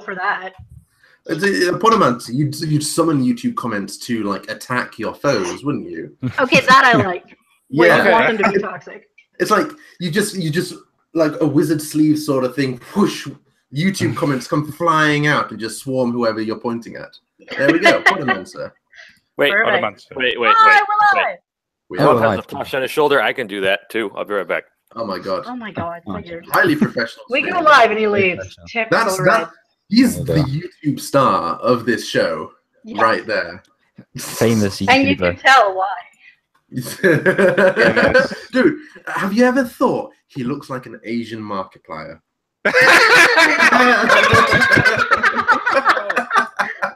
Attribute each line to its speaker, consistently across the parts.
Speaker 1: for that.
Speaker 2: Podomancer, you'd summon YouTube comments to like attack your foes, wouldn't you?
Speaker 1: Okay, that I like.
Speaker 2: Yeah.
Speaker 1: I want them to be toxic.
Speaker 2: It's like you just like a wizard sleeve sort of thing. Whoosh! YouTube comments come flying out and just swarm whoever you're pointing at. There we go. Podomancer.
Speaker 3: Wait.
Speaker 1: Hi, we're live.
Speaker 3: Rob has a flash on his shoulder. I can do that too. I'll be right back.
Speaker 2: Oh my god.
Speaker 1: Oh my god. Figured.
Speaker 2: Highly professional.
Speaker 1: We go live and he leaves.
Speaker 2: He's the YouTube star of this show, right there.
Speaker 4: Famous YouTuber.
Speaker 1: And you can tell why.
Speaker 2: Dude, have you ever thought he looks like an Asian Markiplier?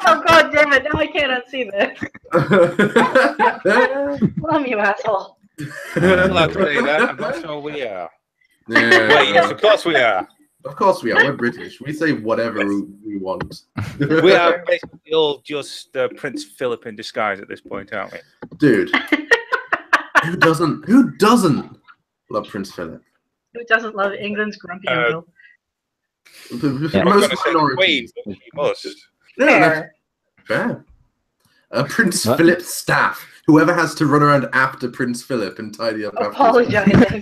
Speaker 1: Oh god damn it, now I can't unsee this. Love you, asshole.
Speaker 5: Luckily, I'm not sure we are.
Speaker 2: Yeah.
Speaker 5: Wait, yes, of course we are.
Speaker 2: Of course we are. We're British. We say whatever we want.
Speaker 5: We are basically all just Prince Philip in disguise at this point, aren't we?
Speaker 2: Dude, who doesn't? Who doesn't love Prince Philip?
Speaker 1: Who doesn't love England's grumpy uncle?
Speaker 2: Most minorities.
Speaker 5: He must.
Speaker 2: Yeah, fair. Prince Philip's staff. Whoever has to run around after Prince Philip and tidy up.
Speaker 1: Apologizing.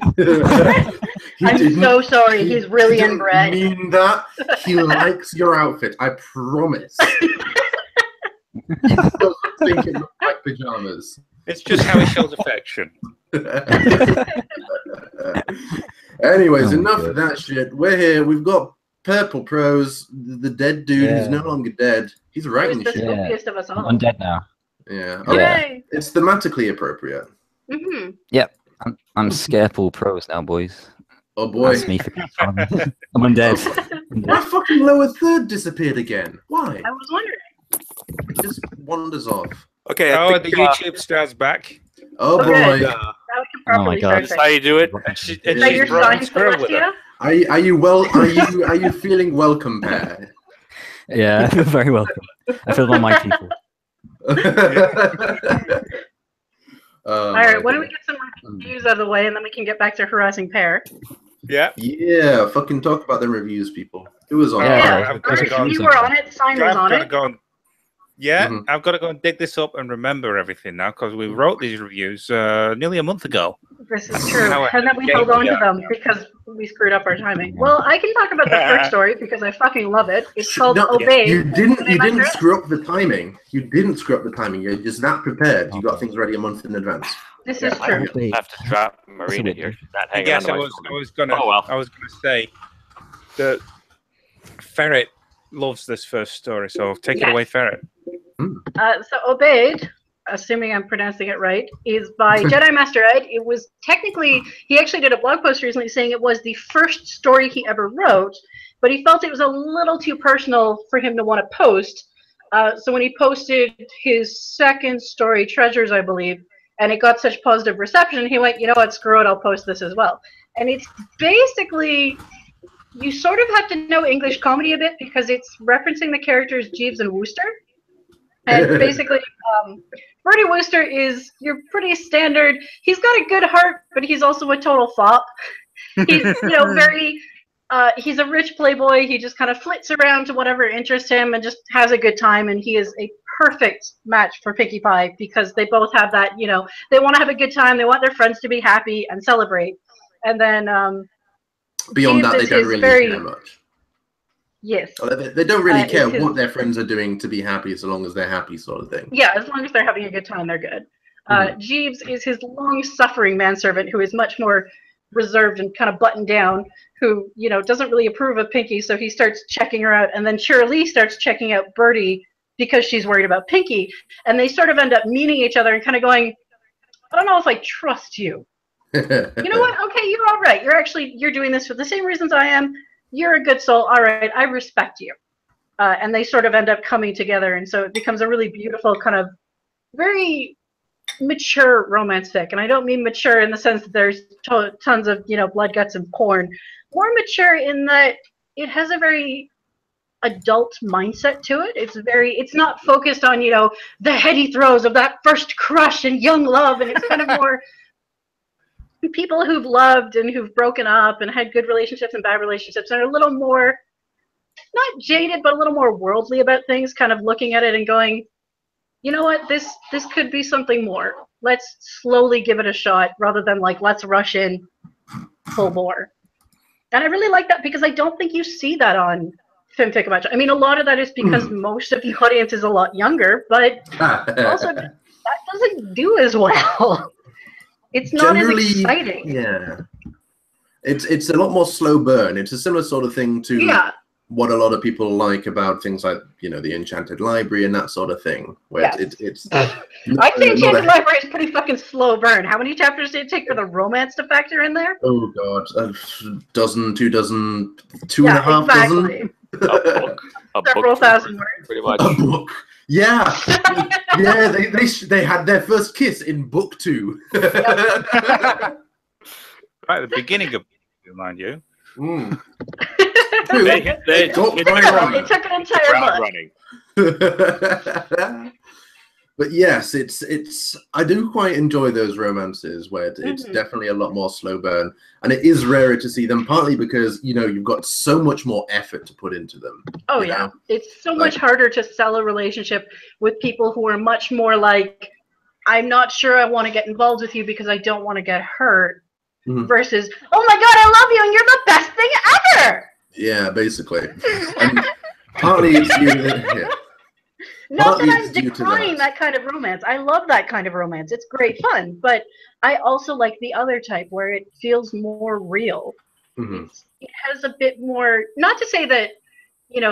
Speaker 1: I'm so sorry. He's really inbred.
Speaker 2: I mean that. He likes your outfit. I promise. He doesn't think it looks like pajamas.
Speaker 5: It's just how he shows affection.
Speaker 2: Anyways, enough of that shit. We're here. We've got Pearple Prose, the dead dude who's no longer dead. He's writing the shit.
Speaker 1: Spookiest of us all.
Speaker 4: I'm dead now.
Speaker 2: Yeah.
Speaker 1: Hooray!
Speaker 2: It's thematically appropriate.
Speaker 1: Mm-hmm.
Speaker 4: Yep. I'm Scareful Prose now, boys.
Speaker 2: Oh boy.
Speaker 4: That's me for I'm undead.
Speaker 2: My fucking lower third disappeared again. Why?
Speaker 1: I was wondering.
Speaker 2: It just wanders off.
Speaker 3: Okay.
Speaker 5: The YouTube star's back.
Speaker 2: Oh boy.
Speaker 1: Now we can properly start.
Speaker 3: That's how you do it.
Speaker 1: Is that your sign, Celestia?
Speaker 2: Are you well? Are you feeling welcome, Pear?
Speaker 4: Yeah, I feel very welcome. I feel like my people.
Speaker 1: All right, why don't we get some reviews out of the way and then we can get back to harassing Pear.
Speaker 5: Yeah.
Speaker 2: Yeah, fucking talk about them reviews, people. Who was on
Speaker 1: it? You were on it, Simon was on it.
Speaker 5: I've got to go and dig this up and remember everything now because we wrote these reviews nearly a month ago.
Speaker 1: This is true. And then we held on to them because we screwed up our timing. Well, I can talk about the first story because I fucking love it. It's called Obey.
Speaker 2: You didn't screw up the timing. You didn't screw up the timing. You're just that prepared. You got things ready a month in advance.
Speaker 1: This is true.
Speaker 3: I have to drop Marina here.
Speaker 5: I guess I was gonna say that Ferret loves this first story, so take it away, Ferret.
Speaker 1: So Obeyed, assuming I'm pronouncing it right, is by Jedi Master Ed. It was technically, he actually did a blog post recently saying it was the first story he ever wrote, but he felt it was a little too personal for him to want to post. So when he posted his second story, Treasures, I believe, and it got such positive reception, he went, you know what, screw it, I'll post this as well. And it's basically, you sort of have to know English comedy a bit because it's referencing the characters Jeeves and Wooster. And basically, Bertie Wooster is your pretty standard. He's got a good heart, but he's also a total fop. He's, very. He's a rich playboy. He just kind of flits around to whatever interests him and just has a good time. And he is a perfect match for Pinkie Pie because they both have that. They want to have a good time. They want their friends to be happy and celebrate. And then
Speaker 2: beyond that, they don't really care much.
Speaker 1: Yes.
Speaker 2: They don't really care what their friends are doing to be happy, so long as they're happy, sort of thing.
Speaker 1: Yeah, as long as they're having a good time, they're good. Jeeves is his long-suffering manservant who is much more reserved and kind of buttoned down, who, doesn't really approve of Pinkie, so he starts checking her out, and then Shirley starts checking out Bertie because she's worried about Pinkie, and they sort of end up meeting each other and kind of going, I don't know if I trust you. You know what? Okay, you're all right. You're doing this for the same reasons I am. You're a good soul. All right, I respect you. And they sort of end up coming together, and so it becomes a really beautiful kind of very mature romance fic. And I don't mean mature in the sense that there's tons of blood, guts, and porn. More mature in that it has a very adult mindset to it. It's not focused on the heady throes of that first crush and young love, and it's kind of more people who've loved and who've broken up and had good relationships and bad relationships and are a little more not jaded, but a little more worldly about things, kind of looking at it and going, you know what, this could be something more. Let's slowly give it a shot rather than like, let's rush in full bore. And I really like that because I don't think you see that on fanfic much. I mean, a lot of that is because most of the audience is a lot younger, but also that doesn't do as well. It's not as exciting.
Speaker 2: Yeah. It's a lot more slow burn. It's a similar sort of thing to what a lot of people like about things like, the Enchanted Library and that sort of thing. Where it's
Speaker 1: I think Enchanted Library is pretty fucking slow burn. How many chapters did it take for the romance to factor in there?
Speaker 2: Oh god, a dozen, 2 dozen, 2.5 dozen.
Speaker 1: Several thousand words.
Speaker 3: Pretty much.
Speaker 2: A book. Yeah. Yeah, they had their first kiss in book 2.
Speaker 5: Right at the beginning of, mind you.
Speaker 3: It
Speaker 1: took an entire book.
Speaker 2: But yes, it's I do quite enjoy those romances where it's definitely a lot more slow burn, and it is rarer to see them, partly because you've got so much more effort to put into them.
Speaker 1: Oh yeah, it's so much harder to sell a relationship with people who are much more like, I'm not sure I want to get involved with you because I don't want to get hurt, versus, oh my god, I love you and you're the best thing ever.
Speaker 2: Yeah, basically. And partly it's
Speaker 1: Not that I'm decrying that kind of romance. I love that kind of romance. It's great fun. But I also like the other type where it feels more real. It has a bit more, not to say that,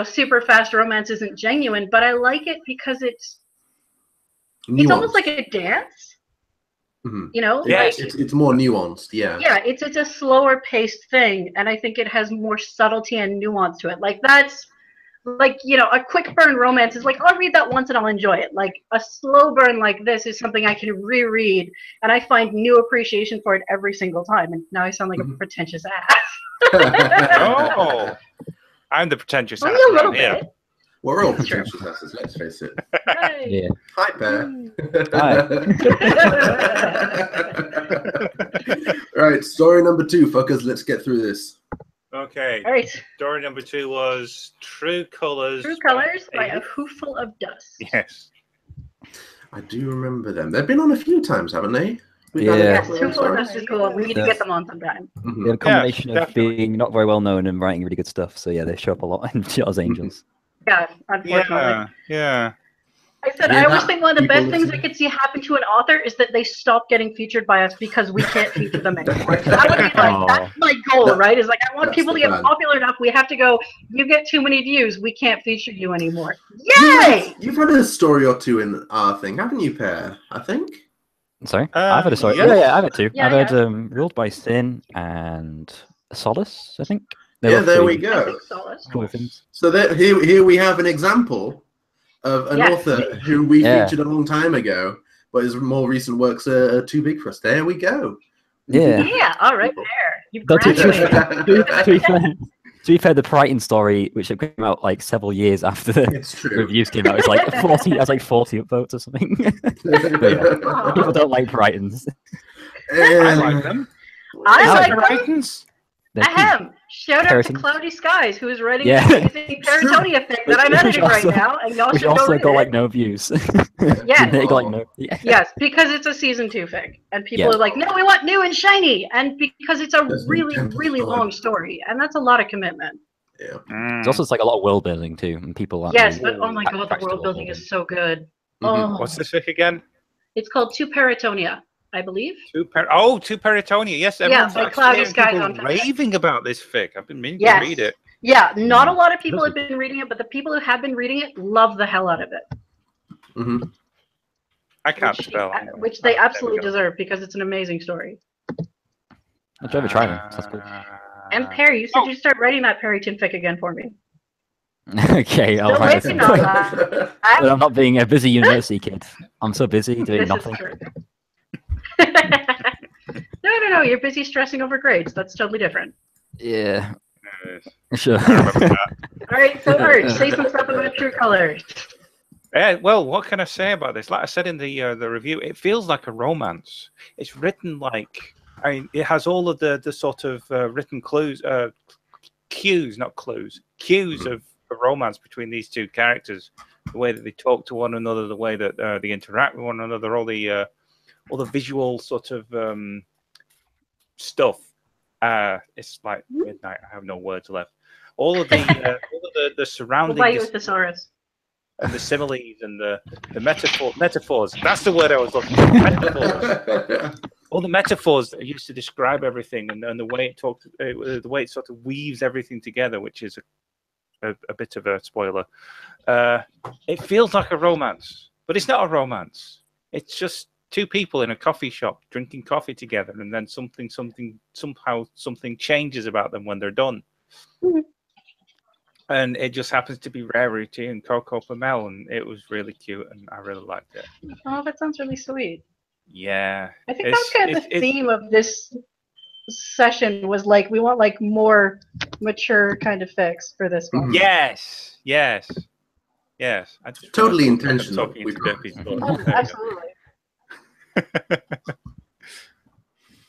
Speaker 1: super fast romance isn't genuine, but I like it because it's almost like a dance.
Speaker 2: It's more nuanced. Yeah,
Speaker 1: it's a slower paced thing, and I think it has more subtlety and nuance to it. Like that's a quick burn romance is like, I'll read that once and I'll enjoy it. Like a slow burn like this is something I can reread, and I find new appreciation for it every single time. And now I sound like a pretentious ass.
Speaker 5: Oh, I'm the pretentious ass.
Speaker 1: Only a little bit.
Speaker 2: We're all pretentious asses, let's face it.
Speaker 1: Right.
Speaker 4: Yeah.
Speaker 2: Hi, Pear. Right, story number 2, fuckers. Let's get through this.
Speaker 5: Okay.
Speaker 1: All right.
Speaker 5: Story number 2 was True Colors.
Speaker 1: True Colors by A Hooful of Dust.
Speaker 5: Yes.
Speaker 2: I do remember them. They've been on a few times, haven't they?
Speaker 1: Yes, Hooful of Dust is cool. We need to get them on sometime.
Speaker 4: They have a combination of being not very well known and writing really good stuff. So yeah, they show up a lot in Charles Angels.
Speaker 1: Yeah, unfortunately.
Speaker 5: Yeah.
Speaker 1: I said, I always think one of the best things I could see happen to an author is that they stop getting featured by us because we can't feature them anymore. So that would be that's my goal, right? Is like, I want people to get popular enough. We have to go, you get too many views. We can't feature you anymore. Yay!
Speaker 2: You've had a story or two in our thing, haven't you, Pear? I think.
Speaker 4: Sorry? I've had a story. Yeah, I've had 2. I've had Ruled by Sin and Solace, I think.
Speaker 2: There we go.
Speaker 4: Cool things.
Speaker 2: So here we have an example of an author who we featured a long time ago, but his more recent works are too big for us. There we go.
Speaker 1: Yeah, all right, there. You've
Speaker 4: to be fair, the Brighton story, which came out like several years after the reviews came out, it's like 40. I was like 40 upvotes or something. People don't like Brightons.
Speaker 5: I like them.
Speaker 1: I like
Speaker 5: Brightons.
Speaker 1: Ahem! Shout out to Cloudy Skies, who is writing an amazing Paratonia fic that I'm editing right now, and y'all should go read it.
Speaker 4: Which also got like no views.
Speaker 1: Yes, because it's a season 2 fic, and people are like, no, we want new and shiny, and because it's a really long story, and that's a lot of commitment.
Speaker 2: Yeah.
Speaker 4: It's also like a lot of world building too, and people like.
Speaker 1: Yes, but oh my god, the world building is so good.
Speaker 5: What's this fic again?
Speaker 1: It's called To Paratonia, I believe.
Speaker 5: To Paratonia. Yes, everyone's
Speaker 1: by Cloudy Skies on
Speaker 5: raving about this fic. I've been meaning to read it.
Speaker 1: Yeah, not a lot of people have been reading it, but the people who have been reading it love the hell out of it.
Speaker 5: I can't spell.
Speaker 1: Which they absolutely deserve because it's an amazing story.
Speaker 4: I'll try to try them. That's cool.
Speaker 1: And Perry, you said you'd start writing that Perryton fic again for me.
Speaker 4: Okay, I'll write it. But I'm not being a busy university kid. I'm so busy doing nothing.
Speaker 1: No, you're busy stressing over grades. That's totally different.
Speaker 4: Yeah. Sure.
Speaker 1: All right, so Art, say some stuff about True Colors.
Speaker 5: Well, what can I say about this? Like I said in the review, it feels like a romance. It's written like, it has all of the sort of written clues, cues, not clues, cues of a romance between these two characters. The way that they talk to one another, the way that they interact with one another, all the visual sort of stuff. It's like midnight. I have no words left. All of the surrounding.
Speaker 1: We'll buy you a thesaurus.
Speaker 5: And the similes and the metaphors. That's the word I was looking for. Metaphors. All the metaphors that are used to describe everything, and the way the way it sort of weaves everything together, which is a bit of a spoiler. It feels like a romance, but it's not a romance. It's just two people in a coffee shop drinking coffee together, and then somehow something changes about them when they're done. Mm-hmm. And it just happens to be Rarity and Coco Pamel, and it was really cute, and I really liked it.
Speaker 1: Oh, that sounds really sweet.
Speaker 5: Yeah.
Speaker 1: I think that's kind of the theme of this session was like, we want like more mature kind of fics for this one.
Speaker 5: Yes. I just
Speaker 2: totally intentional.
Speaker 1: Absolutely.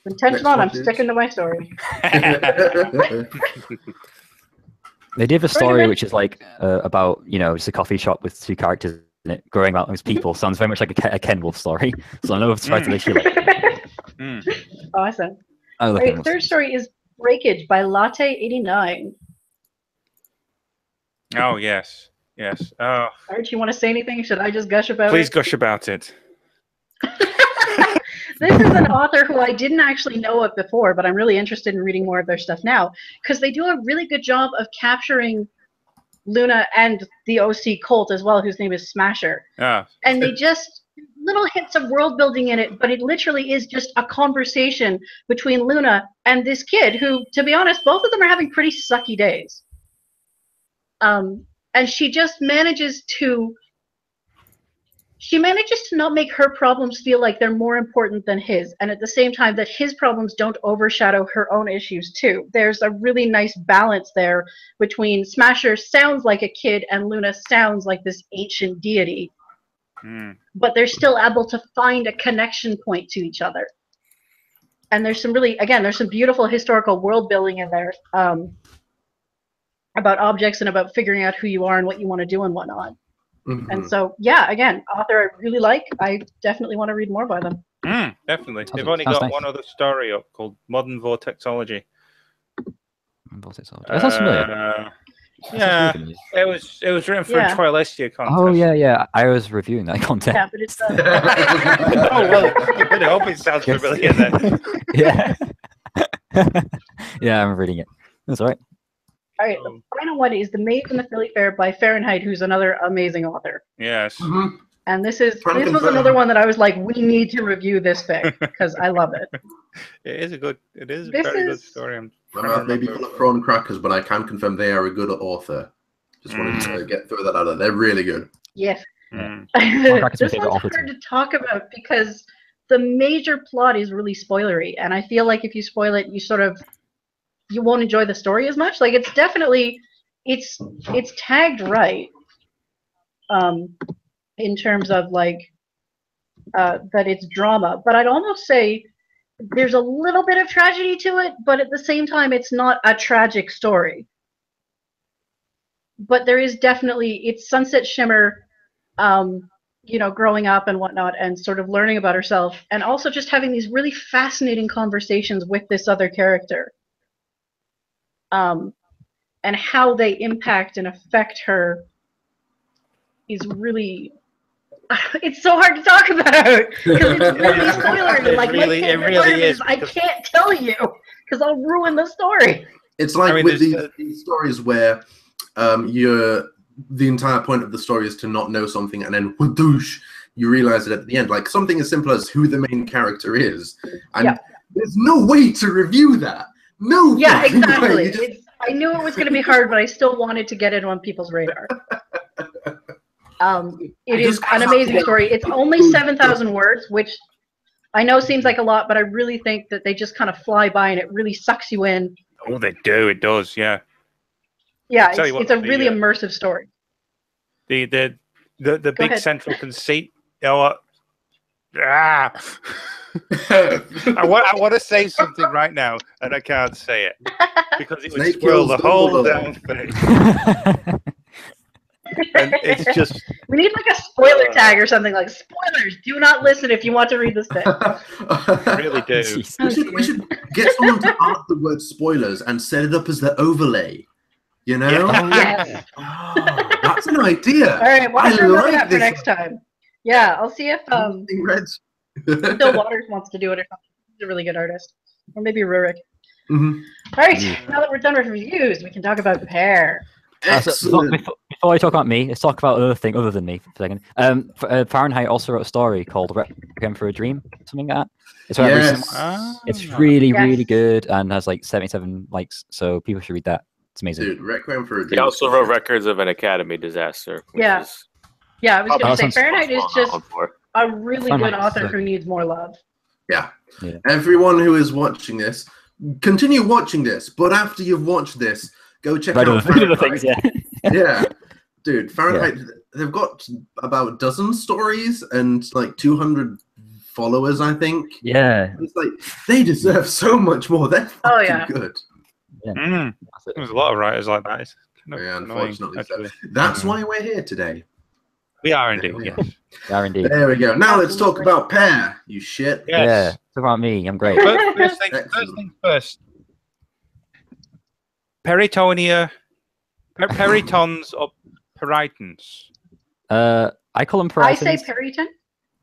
Speaker 1: Intentional, I'm sticking to my story.
Speaker 4: They did a story which is like about, just a coffee shop with two characters in it growing out as people. Sounds very much like a Ken Wolf story. So I know I've tried to make you like
Speaker 1: Awesome. Right, third story is Breakage by Latte89.
Speaker 5: Oh, yes. Oh.
Speaker 1: Art, you want to say anything? Should I just gush about it?
Speaker 5: Please gush about it.
Speaker 1: This is an author who I didn't actually know of before, but I'm really interested in reading more of their stuff now, because they do a really good job of capturing Luna and the OC Colt as well, whose name is Smasher.
Speaker 5: Yeah.
Speaker 1: And they just, little hints of world building in it, but it literally is just a conversation between Luna and this kid who, to be honest, both of them are having pretty sucky days. And she just manages to not make her problems feel like they're more important than his, and at the same time that his problems don't overshadow her own issues too. There's a really nice balance there between Smasher sounds like a kid and Luna sounds like this ancient deity. But they're still able to find a connection point to each other. And there's some really, again, there's some beautiful historical world building in there about objects and about figuring out who you are and what you want to do and whatnot. Mm-hmm. And so, yeah, again, author I really like. I definitely want to read more by them.
Speaker 5: Definitely. They've only got one other story up called Modern Vortexology.
Speaker 4: That sounds familiar.
Speaker 5: Yeah, it was written for a Trialistia contest.
Speaker 4: Oh yeah, I was reviewing that content.
Speaker 1: Yeah, but it's
Speaker 5: oh well, I hope it sounds familiar then.
Speaker 4: Yeah, yeah, I'm reading it. That's all right.
Speaker 1: All right, the final one is The Maid from the Philly Fair by Fahrenheit, who's another amazing author.
Speaker 5: Yes.
Speaker 2: Mm-hmm.
Speaker 1: And this was another one that I was like, we need to review this fic because I love it.
Speaker 5: It is a very good story.
Speaker 2: Maybe full of prawn crackers, but I can confirm they are a good author. Just wanted to throw that out there. They're really good.
Speaker 1: Yes. This one's hard to talk about because the major plot is really spoilery, and I feel like if you spoil it, you won't enjoy the story as much. Like it's definitely it's tagged right. In terms of like that it's drama, but I'd almost say there's a little bit of tragedy to it, but at the same time it's not a tragic story. But there is definitely, it's Sunset Shimmer, growing up and whatnot and sort of learning about herself and also just having these really fascinating conversations with this other character. And how they impact and affect her is really... It's so hard to talk about because it's really spoiler. Like
Speaker 5: it really is.
Speaker 1: I can't tell you because I'll ruin the story.
Speaker 2: It's like with these stories where the entire point of the story is to not know something, and then whoosh, you realize it at the end. Like something as simple as who the main character is, and there's no way to review that. No.
Speaker 1: Yeah, exactly. I knew it was going to be hard, but I still wanted to get it on people's radar. It is an amazing story. It's only 7,000 words, which I know seems like a lot, but I really think that they just kind of fly by and it really sucks you in.
Speaker 5: Oh, they do. It does, yeah.
Speaker 1: Yeah, it's a really immersive story.
Speaker 5: The big central conceit. You know what? I want to say something right now, and I can't say it because it would spoil the whole damn thing. And it's just
Speaker 1: We need like a spoiler tag or something like spoilers. Do not listen if you want to read this thing.
Speaker 5: really do.
Speaker 4: Jeez.
Speaker 2: We should get someone to art the word spoilers and set it up as the overlay. You know?
Speaker 1: Yes.
Speaker 2: Oh, that's an idea.
Speaker 1: All right, we'll
Speaker 2: I
Speaker 1: start working
Speaker 2: like
Speaker 1: that for
Speaker 2: this.
Speaker 1: next time. Yeah, I'll see if
Speaker 2: Red.
Speaker 1: Bill Waters wants to do it or something. He's a really good artist. Or maybe Rurik.
Speaker 2: Mhm.
Speaker 1: All right, now that we're done with reviews, we can talk about Pear.
Speaker 2: Excellent.
Speaker 4: Before I talk about me, let's talk about another thing other than me for a second. Fahrenheit also wrote a story called Requiem for a Dream, something like that. It's, it's really, really good and has like 77 likes, so people should read that. It's amazing.
Speaker 2: Dude, Requiem for a Dream.
Speaker 3: He also wrote Records of an Academy Disaster.
Speaker 1: Yeah. Yeah, I was going to say, Fahrenheit is just
Speaker 3: for.
Speaker 1: a really good author who needs more love.
Speaker 2: Yeah. Everyone who is watching this, continue watching this, but after you've watched this, go check out
Speaker 4: Fahrenheit. Things,
Speaker 2: yeah. Dude, Fahrenheit, they've got about a dozen stories and like 200 followers, I think.
Speaker 4: Yeah.
Speaker 2: It's like, they deserve so much more. They're fucking good.
Speaker 4: Yeah.
Speaker 5: There's a lot of writers like that. It's kind of
Speaker 2: unfortunately.
Speaker 5: annoying,
Speaker 2: That's why we're here today.
Speaker 5: We are indeed, yes.
Speaker 4: We are indeed.
Speaker 2: There we go. Now let's talk about Pear, you shit.
Speaker 5: Yes.
Speaker 4: Yeah. Talk about me. I'm great.
Speaker 5: First things first. Peritonia, peritons or peritons?
Speaker 4: I call them
Speaker 1: I
Speaker 4: peritons.
Speaker 1: say Periton,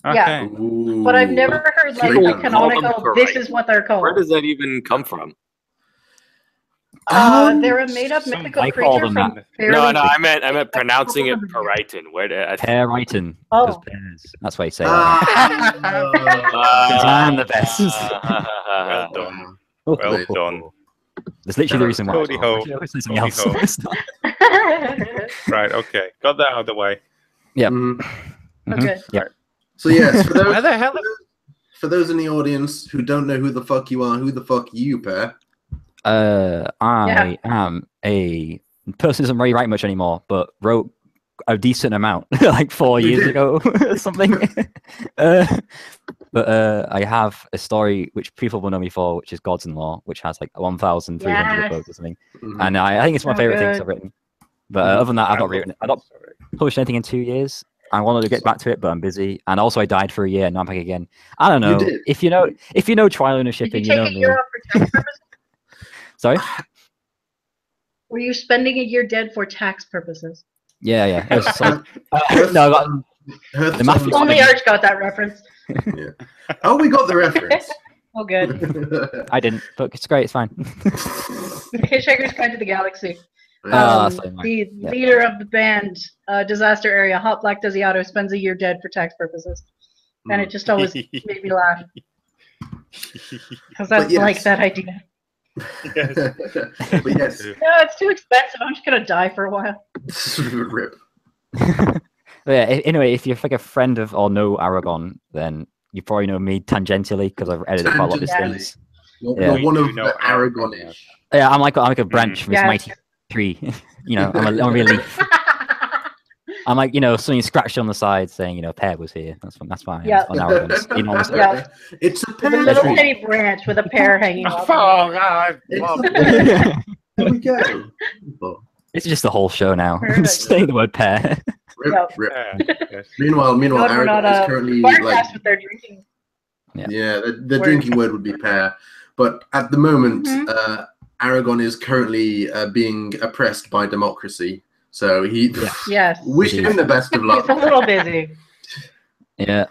Speaker 5: Okay.
Speaker 2: Ooh.
Speaker 1: but I've never heard like
Speaker 2: People
Speaker 1: a canonical,
Speaker 3: call them
Speaker 1: this is what they're called.
Speaker 3: Where does that even come from?
Speaker 1: They're a made-up mythical
Speaker 4: I call
Speaker 1: creature
Speaker 4: them
Speaker 1: from
Speaker 4: that.
Speaker 1: fairly...
Speaker 3: No, I meant pronouncing it Periton. Where did I
Speaker 4: Periton.
Speaker 1: Oh.
Speaker 4: Pears. That's why you say
Speaker 2: Ah.
Speaker 4: that. I'm the best.
Speaker 5: Well done. Well done.
Speaker 4: That's literally the reason why.
Speaker 5: Cody ho.
Speaker 4: I always say something else.
Speaker 5: Cody Right, okay. Got that out of the way.
Speaker 4: Yeah.
Speaker 1: Okay.
Speaker 4: Yeah.
Speaker 2: So yes,
Speaker 5: Where the hell?
Speaker 2: for those in the audience who don't know who the fuck you are, who the fuck are you, Pear?
Speaker 4: I am a person who doesn't really write much anymore, but wrote a decent amount like 4 years ago or something. But I have a story which people will know me for, which is Gods in Law, which has like 1,300 books or something. And I think it's my favorite things I've written. But other than that, I've not published anything in 2 years. I wanted to get back to it, but I'm busy. And also, I died for a year, and now I'm back again. I don't know. If you know trial ownership,
Speaker 1: Did
Speaker 4: you
Speaker 1: you
Speaker 4: know
Speaker 1: take a
Speaker 4: me.
Speaker 1: year off for tax purposes?
Speaker 4: Sorry.
Speaker 1: Were you spending a year dead for tax purposes?
Speaker 4: Yeah. It was just like, no, the math.
Speaker 1: Only Arch got that reference.
Speaker 2: Yeah. Oh, we got the reference.
Speaker 1: Oh, good.
Speaker 4: I didn't, but it's great. It's fine.
Speaker 1: Hitchhiker's Guide to the Galaxy.
Speaker 4: The
Speaker 1: Leader of the band, Disaster Area, Hot Black Desiato, spends a year dead for tax purposes. And it just always made me laugh. Because I like that idea.
Speaker 2: Yes. But yes.
Speaker 1: No, it's too expensive. I'm just going to die for a while.
Speaker 2: Rip.
Speaker 4: Yeah, anyway, if you're like a friend of or know Aragon, then you probably know me tangentially because I've edited quite a lot of his things.
Speaker 2: You're one of the Aragonish.
Speaker 4: Yeah, I'm like a branch from this mighty tree. I'm a real leaf. I'm like, something scratched on the side saying, Pear was here. That's why.
Speaker 1: Yeah.
Speaker 2: It's a pear.
Speaker 1: A little tiny branch with a pear hanging off.
Speaker 5: Oh, God.
Speaker 2: There we go.
Speaker 4: It's just the whole show now. Just saying the word pear.
Speaker 2: Rip. Meanwhile, Aragon is currently like.
Speaker 1: With their drinking.
Speaker 2: Yeah, the drinking word would be pear. But at the moment, Aragon is currently being oppressed by democracy. So he wish him the best of luck.
Speaker 1: He's a little busy.
Speaker 4: Yeah.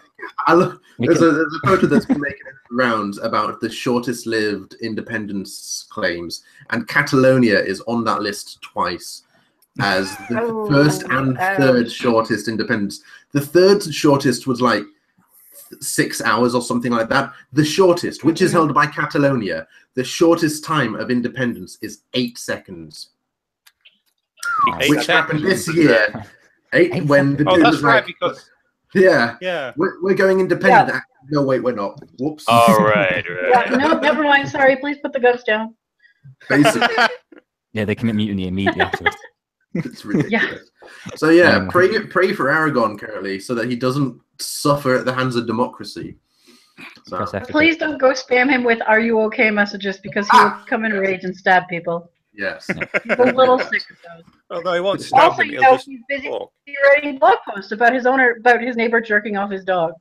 Speaker 2: There's a photo that's been making rounds about the shortest-lived independence claims, and Catalonia is on that list twice as the first and third shortest independence. The third shortest was like 6 hours or something like that. The shortest, which is held by Catalonia, the shortest time of independence is 8 seconds. Which happened this year. When the dude was like,
Speaker 5: because
Speaker 2: we're going independent. Yeah. No, wait, we're not. Whoops.
Speaker 3: All right.
Speaker 1: No, never mind. Sorry, please put the ghost down.
Speaker 2: Basically.
Speaker 4: Yeah, they commit mutiny immediately afterwards.
Speaker 2: It's ridiculous. So pray for Aragon currently so that he doesn't suffer at the hands of democracy. So.
Speaker 1: Please don't go spam him with "Are you okay?" messages because he will come in rage and stab people.
Speaker 2: Yes.
Speaker 1: He's a little sick of those.
Speaker 5: Although he won't stab
Speaker 1: Also,
Speaker 5: them,
Speaker 1: you
Speaker 5: he'll
Speaker 1: know,
Speaker 5: just
Speaker 1: he's busy
Speaker 5: talk.
Speaker 1: writing blog posts about his neighbor jerking off his dog.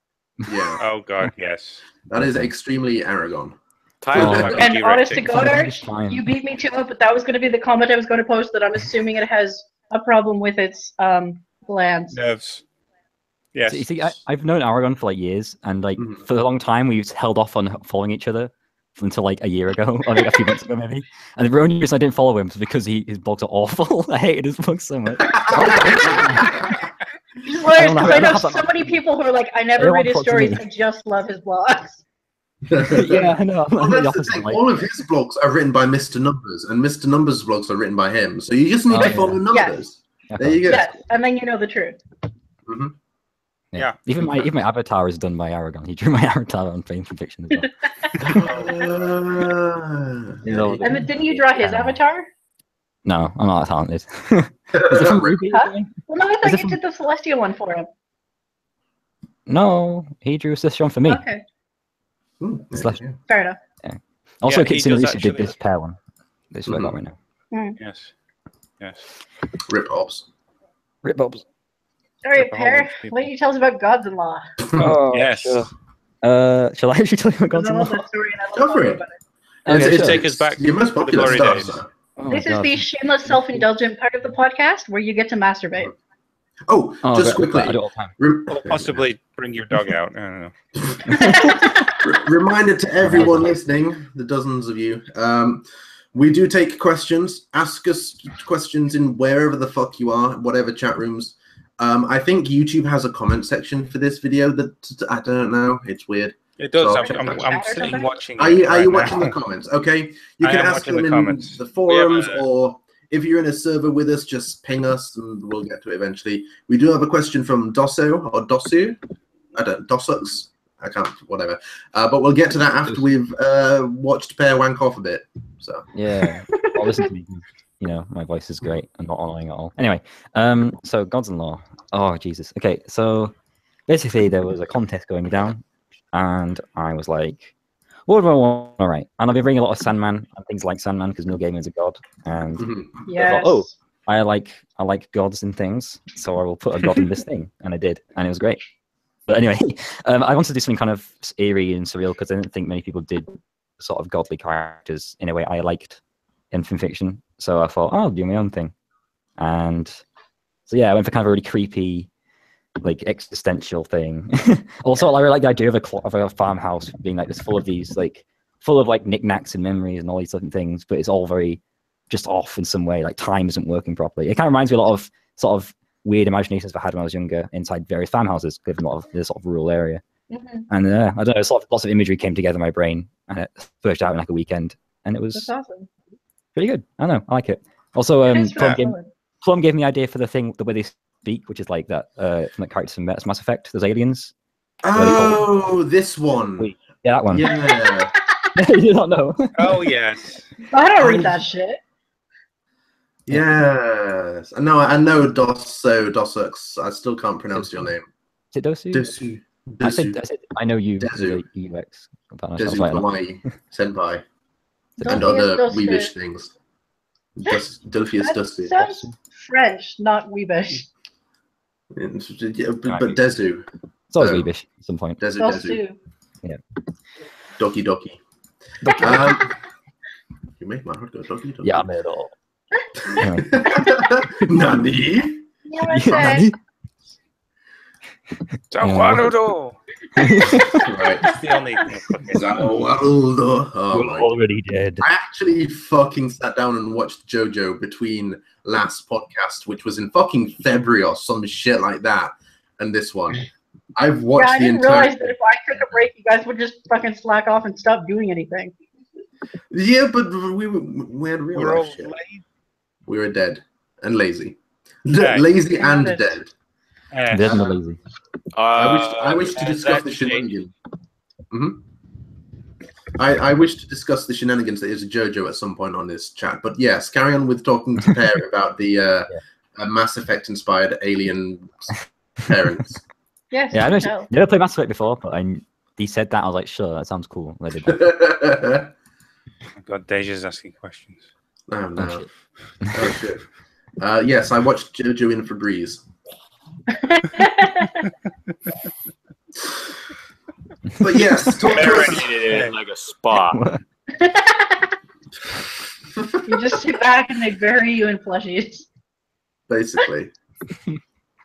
Speaker 2: Yeah.
Speaker 5: Oh god, yes.
Speaker 2: That is extremely Aragon.
Speaker 3: Tyler,
Speaker 4: Oh.
Speaker 1: And honest to God,
Speaker 4: It's fine.
Speaker 1: you beat me to it, but that was going to be the comment I was going to post, that I'm assuming it has a problem with its glands.
Speaker 5: Nerves. Yes.
Speaker 4: So, you see, I've known Aragon for like years, and like for a long time we've held off on following each other until like a year ago, or like a few months ago maybe. And the only reason I didn't follow him was because his blogs are awful. I hated his blogs so much.
Speaker 1: It's hilarious because I know
Speaker 4: have
Speaker 1: so
Speaker 4: that-
Speaker 1: many people who are like, I never
Speaker 4: Everyone
Speaker 1: read his
Speaker 4: proximity.
Speaker 1: stories, I just love his blogs.
Speaker 4: Yeah, I know.
Speaker 2: Well,
Speaker 4: I'm the
Speaker 2: that's the
Speaker 4: opposite.
Speaker 2: thing.
Speaker 4: Like,
Speaker 2: All of his blogs are written by Mr. Numbers, and Mr. Numbers' blogs are written by him. So you just need to
Speaker 4: yeah.
Speaker 2: follow Numbers.
Speaker 1: Yes.
Speaker 2: There you go.
Speaker 1: Yes, and then you know the truth.
Speaker 2: Mm-hmm.
Speaker 5: Yeah.
Speaker 4: Even my avatar is done by Aragon. He drew my avatar on Fame from Fiction as well.
Speaker 1: And then didn't you draw his avatar?
Speaker 4: No, I'm not that talented. Is it from Ruby? or
Speaker 1: Huh?
Speaker 4: something?
Speaker 1: Well, no, I
Speaker 4: Is
Speaker 1: thought
Speaker 4: it
Speaker 1: you did the Celestial one for him.
Speaker 4: No, he drew this one for me.
Speaker 1: Okay,
Speaker 4: Slash-
Speaker 1: fair enough.
Speaker 4: Also,
Speaker 5: Yeah, he
Speaker 4: Kitsune
Speaker 5: does
Speaker 4: Lisa did
Speaker 5: actually.
Speaker 4: this pair one. This is what I got right now.
Speaker 5: Yes. Yes.
Speaker 2: Rip Hobbs.
Speaker 4: Rip Bobs.
Speaker 1: All right,
Speaker 5: Like a whole bunch
Speaker 1: Pear,
Speaker 5: of people.
Speaker 1: why don't you tell us about gods-in-law?
Speaker 4: Oh,
Speaker 5: Yes.
Speaker 4: sure. Shall I actually tell you about
Speaker 1: Because I love
Speaker 4: Godzilla?
Speaker 1: that story and I
Speaker 2: Go
Speaker 1: love
Speaker 2: for
Speaker 1: talking
Speaker 2: it.
Speaker 1: about it.
Speaker 4: Okay,
Speaker 5: Take us back
Speaker 2: Your most
Speaker 5: to the
Speaker 2: popular
Speaker 5: glory
Speaker 2: stuff.
Speaker 5: days.
Speaker 2: So.
Speaker 4: Oh my
Speaker 1: This is
Speaker 4: God.
Speaker 1: the shameless, self-indulgent part of the podcast where you get to masturbate.
Speaker 2: Oh,
Speaker 4: Oh,
Speaker 2: just
Speaker 4: okay,
Speaker 2: quickly.
Speaker 4: I do it all the time.
Speaker 5: Or possibly bring your dog out. I don't know.
Speaker 2: Reminder to everyone listening, the dozens of you, we do take questions. Ask us questions in wherever the fuck you are, whatever chat rooms. I think YouTube has a comment section for this video that I don't know. It's weird.
Speaker 5: It does.
Speaker 2: So-
Speaker 5: I'm sitting watching.
Speaker 2: Are you
Speaker 5: right
Speaker 2: watching
Speaker 5: now.
Speaker 2: the comments? Okay, you
Speaker 5: I
Speaker 2: can
Speaker 5: am
Speaker 2: ask
Speaker 5: watching
Speaker 2: them
Speaker 5: the
Speaker 2: in
Speaker 5: comments.
Speaker 2: the forums,
Speaker 5: We have
Speaker 2: or if you're in a server with us, just ping us and we'll get to it eventually. We do have a question from Dosso or Dosu. I don't Dossux. I can't. Whatever. But we'll get to that after we've watched Pear wank off a bit. So
Speaker 4: Yeah. Well, listen to me. You know, my voice is great and not annoying at all. Anyway, so Gods-in-Law. Oh, Jesus. Okay, so basically there was a contest going down, and I was like, what do I want? All right. And I've been reading a lot of Sandman and things like Sandman because Neil Gaiman's a god. And
Speaker 1: Yes.
Speaker 4: oh, I like gods and things, so I will put a god in this thing. And I did, and it was great. But anyway, I wanted to do something kind of eerie and surreal because I didn't think many people did sort of godly characters in a way I liked in fan fiction. So I thought, oh, I'll do my own thing. And so yeah, I went for kind of a really creepy, like existential thing. Also, I really like the idea of a farmhouse being like this, full of knickknacks and memories and all these different things, but it's all very just off in some way. Like time isn't working properly. It kind of reminds me a lot of sort of weird imaginations I had when I was younger inside various farmhouses, living in a lot of this sort of rural area. And I don't know, lots of imagery came together in my brain, and it flashed out in like a weekend, and it was
Speaker 1: That's awesome.
Speaker 4: pretty good. I don't know, I like it. Also,
Speaker 1: Thanks for that.
Speaker 4: Plum gave me the idea for the thing, the way they speak, which is like that from the characters from Mass Effect. Those aliens.
Speaker 2: Oh, this one.
Speaker 4: Wait, yeah, that one.
Speaker 2: Yeah.
Speaker 4: You do not know.
Speaker 5: Oh yes.
Speaker 1: I don't read that shit.
Speaker 2: Yes. I know Dossux. I still can't pronounce your name.
Speaker 4: Is it Dosu?
Speaker 2: Dosu.
Speaker 4: I said, I know you.
Speaker 2: Desu.
Speaker 4: UX.
Speaker 2: Desu Kawaii Senpai.
Speaker 1: Dulcius
Speaker 2: And other
Speaker 1: Dusty.
Speaker 2: Weebish things. Delphius
Speaker 1: That
Speaker 2: Dusty.
Speaker 1: sounds French, not Weebish.
Speaker 2: Yeah, but Desu.
Speaker 4: It's always
Speaker 2: Oh.
Speaker 4: Weebish at some point.
Speaker 2: Desu.
Speaker 1: Dulcius.
Speaker 2: Doki Doki. You make my heart go Doki Doki.
Speaker 4: Yeah, I made it all. Anyway.
Speaker 2: Nani?
Speaker 1: USA.
Speaker 5: Zawarudo.
Speaker 2: Right.
Speaker 5: That's the only.
Speaker 2: Zawarudo. Oh my.
Speaker 4: already dead.
Speaker 2: I actually fucking sat down and watched JoJo between last podcast, which was in fucking February or some shit like that, and this one. I've watched
Speaker 1: Yeah, I
Speaker 2: the
Speaker 1: didn't
Speaker 2: entire.
Speaker 1: realize that if I took a break, you guys would just fucking slack off and stop doing anything.
Speaker 2: Yeah, but we had real
Speaker 5: We're all
Speaker 2: life shit.
Speaker 5: late.
Speaker 2: We were dead and lazy.
Speaker 5: Yeah.
Speaker 2: Lazy and
Speaker 1: Dead.
Speaker 2: dead.
Speaker 5: Eh,
Speaker 4: Dead and lazy.
Speaker 2: I wish to discuss the
Speaker 5: that changed.
Speaker 2: shenanigans. I wish to discuss the shenanigans that is JoJo at some point on this chat. But yes, carry on with talking to Pear about the Mass Effect inspired alien parents.
Speaker 1: Yes.
Speaker 4: Yeah, I
Speaker 1: no.
Speaker 4: know. Never played Mass Effect before, but he said that. I was like, sure, that sounds cool. I did that.
Speaker 5: God, Deja's asking questions.
Speaker 2: Oh no.
Speaker 4: shit.
Speaker 2: Oh shit. Yes, I watched JoJo in Febreze. But yes, talk to us.
Speaker 3: Marinated in like a spa.
Speaker 1: You just sit back and they bury you in plushies.
Speaker 2: Basically.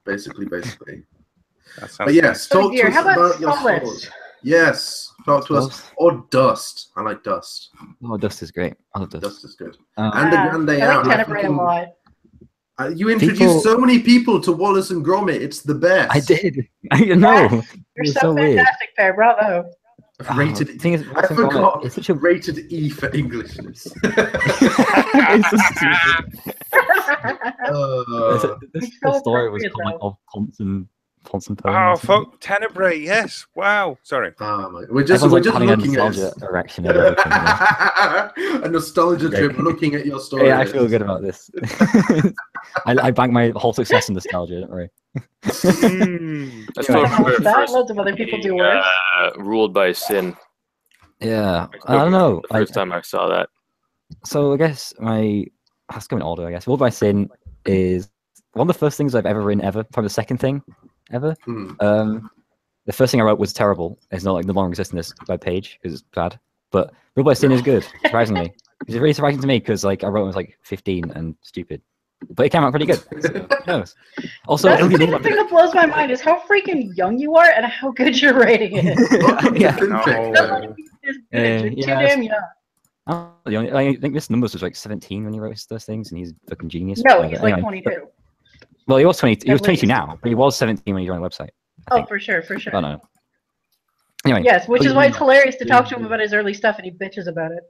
Speaker 2: Basically.
Speaker 5: That sounds
Speaker 2: But yes,
Speaker 1: So,
Speaker 2: talk
Speaker 1: dear,
Speaker 2: to us
Speaker 1: how about
Speaker 2: about your
Speaker 1: solids?
Speaker 2: thoughts. Yes, talk to us. Or dust. I like dust.
Speaker 4: Oh, Dust is great. I love Dust.
Speaker 2: Dust is good.
Speaker 4: Um,
Speaker 2: And the Grande
Speaker 1: I
Speaker 2: Out.
Speaker 1: like Tenebrae a lot.
Speaker 2: You introduced
Speaker 4: People-
Speaker 2: so many people to Wallace and Gromit. It's the best.
Speaker 4: I did. I know.
Speaker 1: Yes, you're
Speaker 4: It's
Speaker 1: so,
Speaker 4: so weird.
Speaker 1: fantastic, Pear. Bravo.
Speaker 2: Rated.
Speaker 4: The thing is,
Speaker 2: I
Speaker 4: Wallace and Gromit,
Speaker 2: forgot.
Speaker 4: it's such a
Speaker 2: Rated E for Englishness.
Speaker 4: it's so stupid. This
Speaker 1: It's so
Speaker 4: story was
Speaker 1: appropriate,
Speaker 4: called like, of Ponce and Poe.
Speaker 5: Oh, fuck, Tenebrae, yes. Wow. Sorry.
Speaker 2: We're just
Speaker 4: Everyone's
Speaker 2: looking
Speaker 4: having a
Speaker 2: at
Speaker 4: nostalgia erection and everything.
Speaker 2: a nostalgia trip looking at your story.
Speaker 4: Yeah, I feel good about this. I bank my whole success in nostalgia, don't worry.
Speaker 3: I still remember it
Speaker 1: That
Speaker 3: first
Speaker 1: loads of other people do
Speaker 3: being,
Speaker 1: worse.
Speaker 3: Ruled by Sin.
Speaker 4: Yeah,
Speaker 3: still
Speaker 4: I don't know.
Speaker 3: The first time I saw that.
Speaker 4: So I guess let's go in order. I guess Ruled by Sin is one of the first things I've ever written ever. Probably the second thing ever. The first thing I wrote was terrible. It's not like The Long Resistance by Page because it's bad. But Ruled by Sin is good, surprisingly. It's really surprising to me because like I wrote it when I was like 15 and stupid. But it came out pretty good. So, who knows? Also,
Speaker 1: That's the
Speaker 4: Ilya
Speaker 1: thing that blows my mind is how freaking young you are and how good your writing is.
Speaker 4: yeah.
Speaker 5: No.
Speaker 1: You're too damn young.
Speaker 4: I think this numbers was like 17 when he wrote those things, and he's a fucking genius.
Speaker 1: No,
Speaker 4: But
Speaker 1: he's
Speaker 4: anyway,
Speaker 1: like 22.
Speaker 4: Well, he was 20. He was
Speaker 1: At
Speaker 4: 22
Speaker 1: least.
Speaker 4: now, but he was 17 when he joined the website. I
Speaker 1: Oh,
Speaker 4: think.
Speaker 1: for sure.
Speaker 4: I don't know. Anyway.
Speaker 1: Yes, which is why it's hilarious to talk to him
Speaker 2: Yeah.
Speaker 1: about his early stuff and he bitches about it.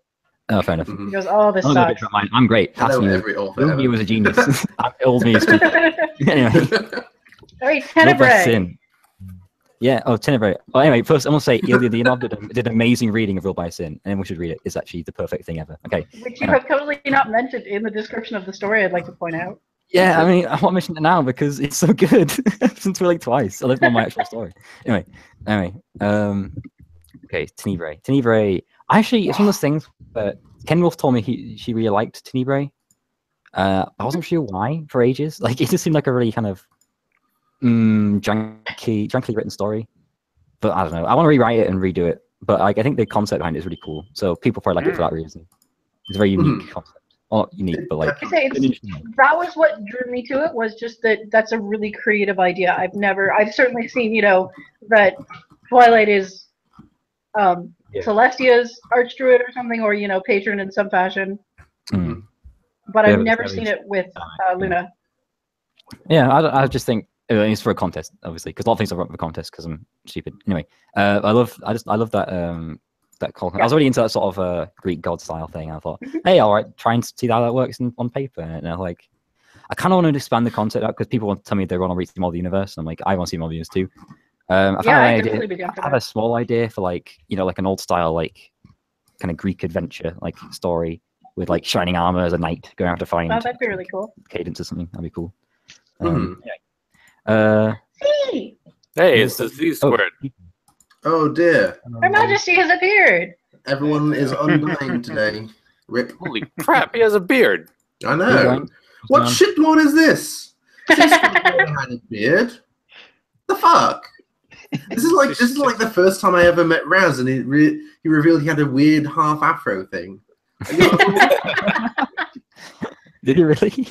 Speaker 4: Oh, fair enough.
Speaker 2: Mhm.
Speaker 1: He goes, oh, this
Speaker 4: I'm not gonna bitch
Speaker 1: sucks.
Speaker 4: about mine. I'm great.
Speaker 2: I know
Speaker 4: Pass me.
Speaker 2: every author
Speaker 4: Old me
Speaker 2: ever.
Speaker 4: was a genius. Old me is stupid. Anyway.
Speaker 1: All right,
Speaker 4: Ruled by
Speaker 1: Tenebrae.
Speaker 4: Sin. Yeah, Tenebrae. Well, anyway, first I'm gonna say Ilya Leonov did an amazing reading of Ruled by Sin, and we should read it. It's actually the perfect thing ever. Okay.
Speaker 1: Which you have totally not mentioned in the description of the story, I'd like to point out.
Speaker 4: Yeah, I mean, I want to mention it now because it's so good. Since we're like twice. I lived on my actual story. Anyway. Okay, Tenebrae. Tenebrae. Actually, it's one of those things that Ken Wolf told me she really liked Tenebrae. I wasn't sure why for ages. Like, it just seemed like a really kind of jankily written story. But I don't know. I want to rewrite it and redo it. But like, I think the concept behind it is really cool. So people probably like it for that reason. It's a very unique concept. Well, not unique, but like.
Speaker 1: I say that was what drew me to it, was just that's a really creative idea. I've certainly seen, that Twilight is Celestia's archdruid or something, or, patron in some fashion.
Speaker 4: Mm.
Speaker 1: But
Speaker 4: Yeah,
Speaker 1: I've
Speaker 4: but
Speaker 1: never
Speaker 4: it's
Speaker 1: seen it with Luna.
Speaker 4: Yeah, I just think it's for a contest, obviously, because a lot of things I wrote for a contest because I'm stupid. Anyway, I love that that call. I was already into that sort of Greek god style thing. I thought, hey, all right, try and see how that works on paper. And I kind of want to expand the concept out because people want to tell me they want to read more of the universe. And I'm like, I want to see more of the universe too. I have a small idea for like an old style like kind of Greek adventure like story with like shining armor as a knight going out to find.
Speaker 1: Oh, that'd be really cool.
Speaker 4: Cadence or something. That'd be cool.
Speaker 1: See,
Speaker 3: Hey, it's the Z squared.
Speaker 2: Oh dear.
Speaker 1: Her Majesty has appeared.
Speaker 2: Everyone is undying today. Rip.
Speaker 3: Holy crap, he has a beard.
Speaker 2: I know. What shitlord is this? Since I had a beard. The fuck? This is like the first time I ever met Raz, and he revealed he had a weird half afro thing.
Speaker 4: Did he really?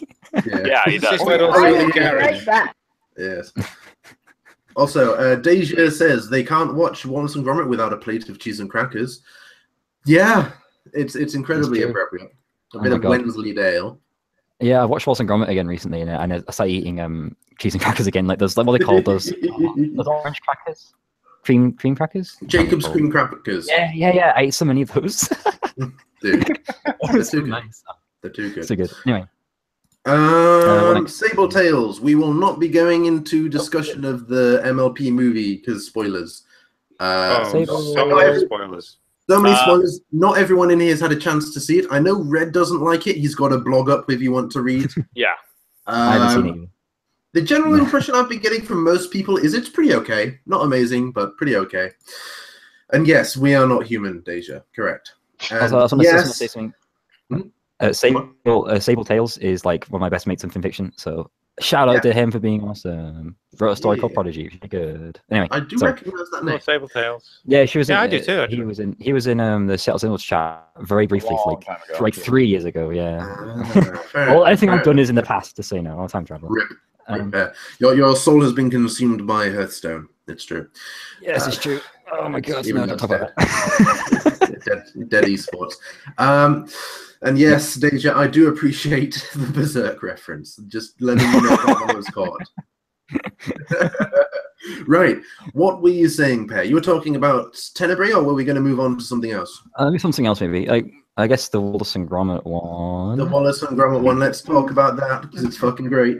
Speaker 3: Yeah, he does.
Speaker 1: Like that.
Speaker 2: Yes. Also, Deja says they can't watch Wallace and Gromit without a plate of cheese and crackers. Yeah, it's incredibly appropriate. A bit of Wensleydale.
Speaker 4: Yeah, I watched Wallace and Gromit again recently, and I started eating cheese and crackers again. Like those, like what they call those orange crackers, cream crackers.
Speaker 2: Jacob's cream crackers.
Speaker 4: Yeah. I ate so many of those.
Speaker 2: Dude, they're
Speaker 4: so
Speaker 2: too good.
Speaker 4: nice.
Speaker 2: They're too good.
Speaker 4: So good. Anyway.
Speaker 2: Sable Tales. We will not be going into discussion of the MLP movie because spoilers.
Speaker 5: So many spoilers.
Speaker 2: So many spoilers. Not everyone in here has had a chance to see it. I know Red doesn't like it. He's got a blog up if you want to read.
Speaker 3: Yeah.
Speaker 4: I haven't seen it either.
Speaker 2: The general impression I've been getting from most people is it's pretty okay. Not amazing, but pretty okay. And yes, we are not human, Deja. Correct. And
Speaker 4: Also, I was gonna say something. Sable Tales is like one of my best mates in fiction. So shout out to him for being awesome. Wrote a story called Prodigy. Which is good. Anyway,
Speaker 2: I do recognize that name.
Speaker 5: Sable Tales.
Speaker 4: Yeah, she was.
Speaker 5: Yeah, I do too. Actually.
Speaker 4: He was in the Seattle Singles chat very briefly for like 3 years ago. Yeah. Everything I've done is in the past to say no. I'm a time traveler.
Speaker 2: Your soul has been consumed by Hearthstone. It's true.
Speaker 4: Yes, it's true. Oh my god!
Speaker 2: Even
Speaker 4: No, don't talk about that.
Speaker 2: dead esports. And yes, Deja, I do appreciate the Berserk reference. Just letting you know that one was caught. Right. What were you saying, Per? You were talking about Tenebrae, or were we going to move on to something else?
Speaker 4: Maybe something else, maybe. I guess the Wallace and Gromit one.
Speaker 2: The Wallace and Gromit one. Let's talk about that because it's fucking great.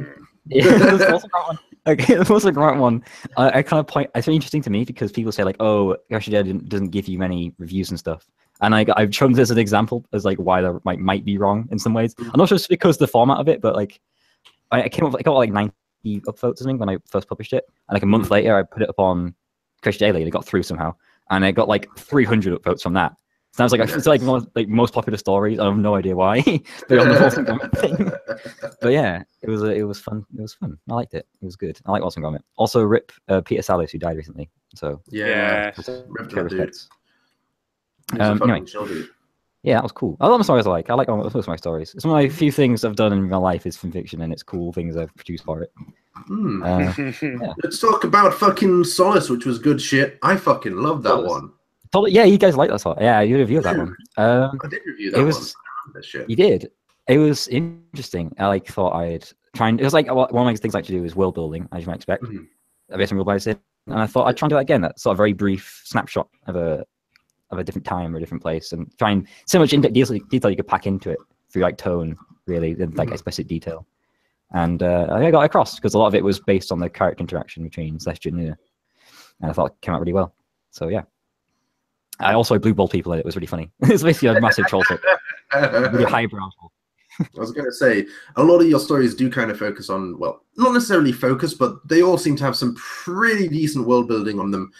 Speaker 4: Yeah, the Wallace and Gromit one. Okay, the Wallace and Gromit one. I kind of point. It's very interesting to me because people say like, "Oh, actually, doesn't give you many reviews and stuff." And I've chosen this as an example as like why that might be wrong in some ways. I'm not sure it's because of the format of it, but like I got like 90 upvotes or something when I first published it, and like a month later I put it up on Crash Daily and it got through somehow, and I got like 300 upvotes from that. So I was like, it's like one of the most popular stories. I have no idea why, but on the Wallace and Gromit thing. But yeah, it was fun. It was fun. I liked it. It was good. I like Wallace and Gromit. Also, rip Peter Sallis, who died recently. So
Speaker 2: yeah,
Speaker 4: anyway. Yeah, that was cool. A lot of my stories I like. I like most of my stories. It's one of my few things I've done in my life is fan fiction, and it's cool things I've produced for it.
Speaker 2: Yeah. Let's talk about fucking Solace, which was good shit. I fucking love that one.
Speaker 4: Yeah, you guys like that sort. Yeah, you reviewed that one.
Speaker 2: I did review that one.
Speaker 4: You did. It was interesting. I thought I'd try and... It was like one of my things I like to do is world building, as you might expect. Based on real life, and I thought I'd try and do that again. That sort of very brief snapshot of a different time or a different place, and try and so much detail you could pack into it through like tone, really, and like explicit detail. And I think I got across because a lot of it was based on the character interaction between Celestia and Nuna, and I thought it came out really well. So yeah. I also blue ball people in it. It was really funny. It's basically a massive troll trick. Really highbrow.
Speaker 2: I was going to say, a lot of your stories do kind of focus on, well, not necessarily focus, but they all seem to have some pretty decent world building on them,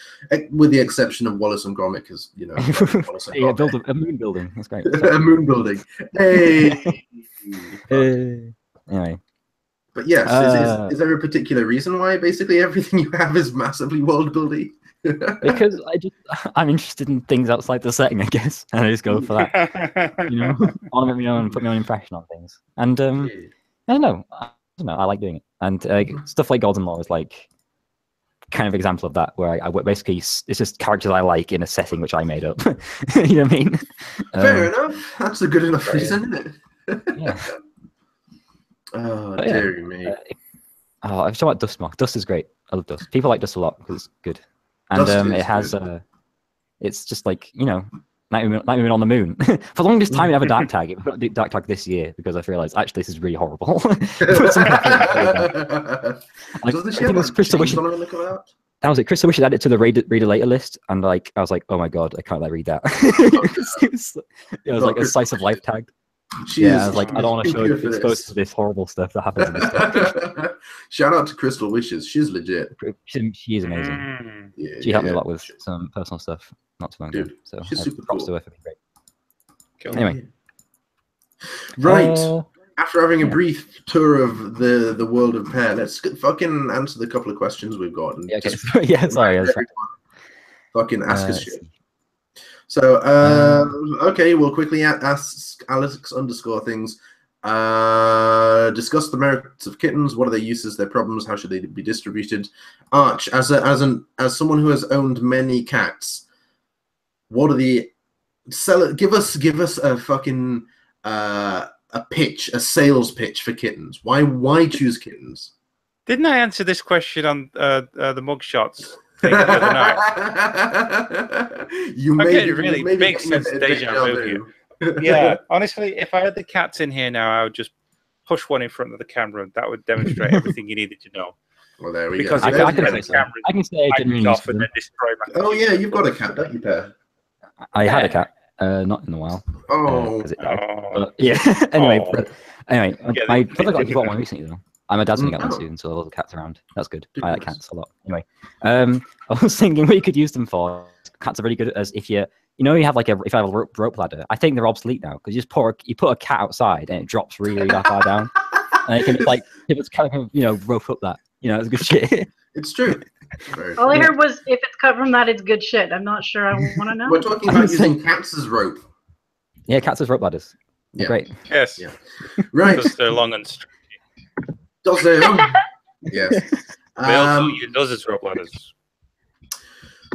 Speaker 2: with the exception of Wallace and Gromit, because, you know, Wallace and
Speaker 4: yeah, build a moon building. That's great.
Speaker 2: A moon building. Hey!
Speaker 4: Anyway.
Speaker 2: But yes, is there a particular reason why basically everything you have is massively world building?
Speaker 4: Because I'm interested in things outside the setting, I guess, and I just go for that. You know, I want to make my own, put my own impression on things, and I don't know, I like doing it, and stuff like Gods and Law is like kind of example of that, where I basically it's just characters I like in a setting which I made up. You know what I mean?
Speaker 2: Fair enough. That's a good enough reason, isn't it?
Speaker 4: Yeah.
Speaker 2: Oh, dear me.
Speaker 4: I've talked about Dust more. Dust is great. I love Dust. People like Dust a lot because it's good. And it has it's just like, you know, Night Moon on the Moon. For the longest time, we have a dark tag. It put a dark tag this year because I've realized actually this is really horrible. Crystal Wishes. That was it. Crystal Wishes added it to the read it later list, and like I was like, oh my god, I can't read that. It was like a slice of life tag. I was like, I don't want to show you exposed to this horrible stuff that happens in this stuff.
Speaker 2: Shout out to Crystal Wishes. She's legit.
Speaker 4: She is amazing.
Speaker 2: Yeah,
Speaker 4: she helped me a lot with some personal stuff not too long ago. So
Speaker 2: she's super
Speaker 4: props
Speaker 2: cool.
Speaker 4: to her for being great.
Speaker 5: Cool.
Speaker 4: Anyway.
Speaker 2: Right. After having a brief tour of the world of Pear, let's fucking answer the couple of questions we've got. And
Speaker 4: sorry.
Speaker 2: Fucking ask us shit. So, okay, we'll quickly ask Alex _ things. Discuss the merits of kittens. What are their uses, their problems? How should they be distributed? Arch, as someone who has owned many cats, what are the give us a fucking a pitch, a sales pitch for kittens. Why choose kittens?
Speaker 5: Didn't I answer this question on the mugshots? The other night.
Speaker 2: You
Speaker 5: really big sense of deja vu. Yeah, honestly, if I had the cats in here now, I would just push one in front of the camera, and that would demonstrate everything you needed to know.
Speaker 2: Well, there we
Speaker 5: because
Speaker 2: go.
Speaker 4: I can say I didn't really
Speaker 5: off and then destroy my.
Speaker 2: Oh yeah, you've got a cat, don't you, Per?
Speaker 4: I had a cat, not in a while.
Speaker 2: Oh,
Speaker 4: yeah. Anyway, I feel like I got one recently though. My dad's gonna get one soon, so there's a lot of cats around. That's good. I like cats a lot. Anyway, I was thinking what you could use them for. Cats are really good as if you know, you have like if I have a rope ladder, I think they're obsolete now because you just put a cat outside and it drops really far down, and it can like if it's kind of rope up that it's good shit.
Speaker 2: It's true.
Speaker 1: All I heard was if it's cut from that, it's good shit. I'm not sure. I want to know.
Speaker 2: We're talking about using cats as rope.
Speaker 4: Yeah, cats as rope ladders. Yeah, great.
Speaker 5: Yes.
Speaker 2: Yeah. Right.
Speaker 5: Because they're long and straight.
Speaker 2: Does they? Yes.
Speaker 5: They also use those as rope ladders.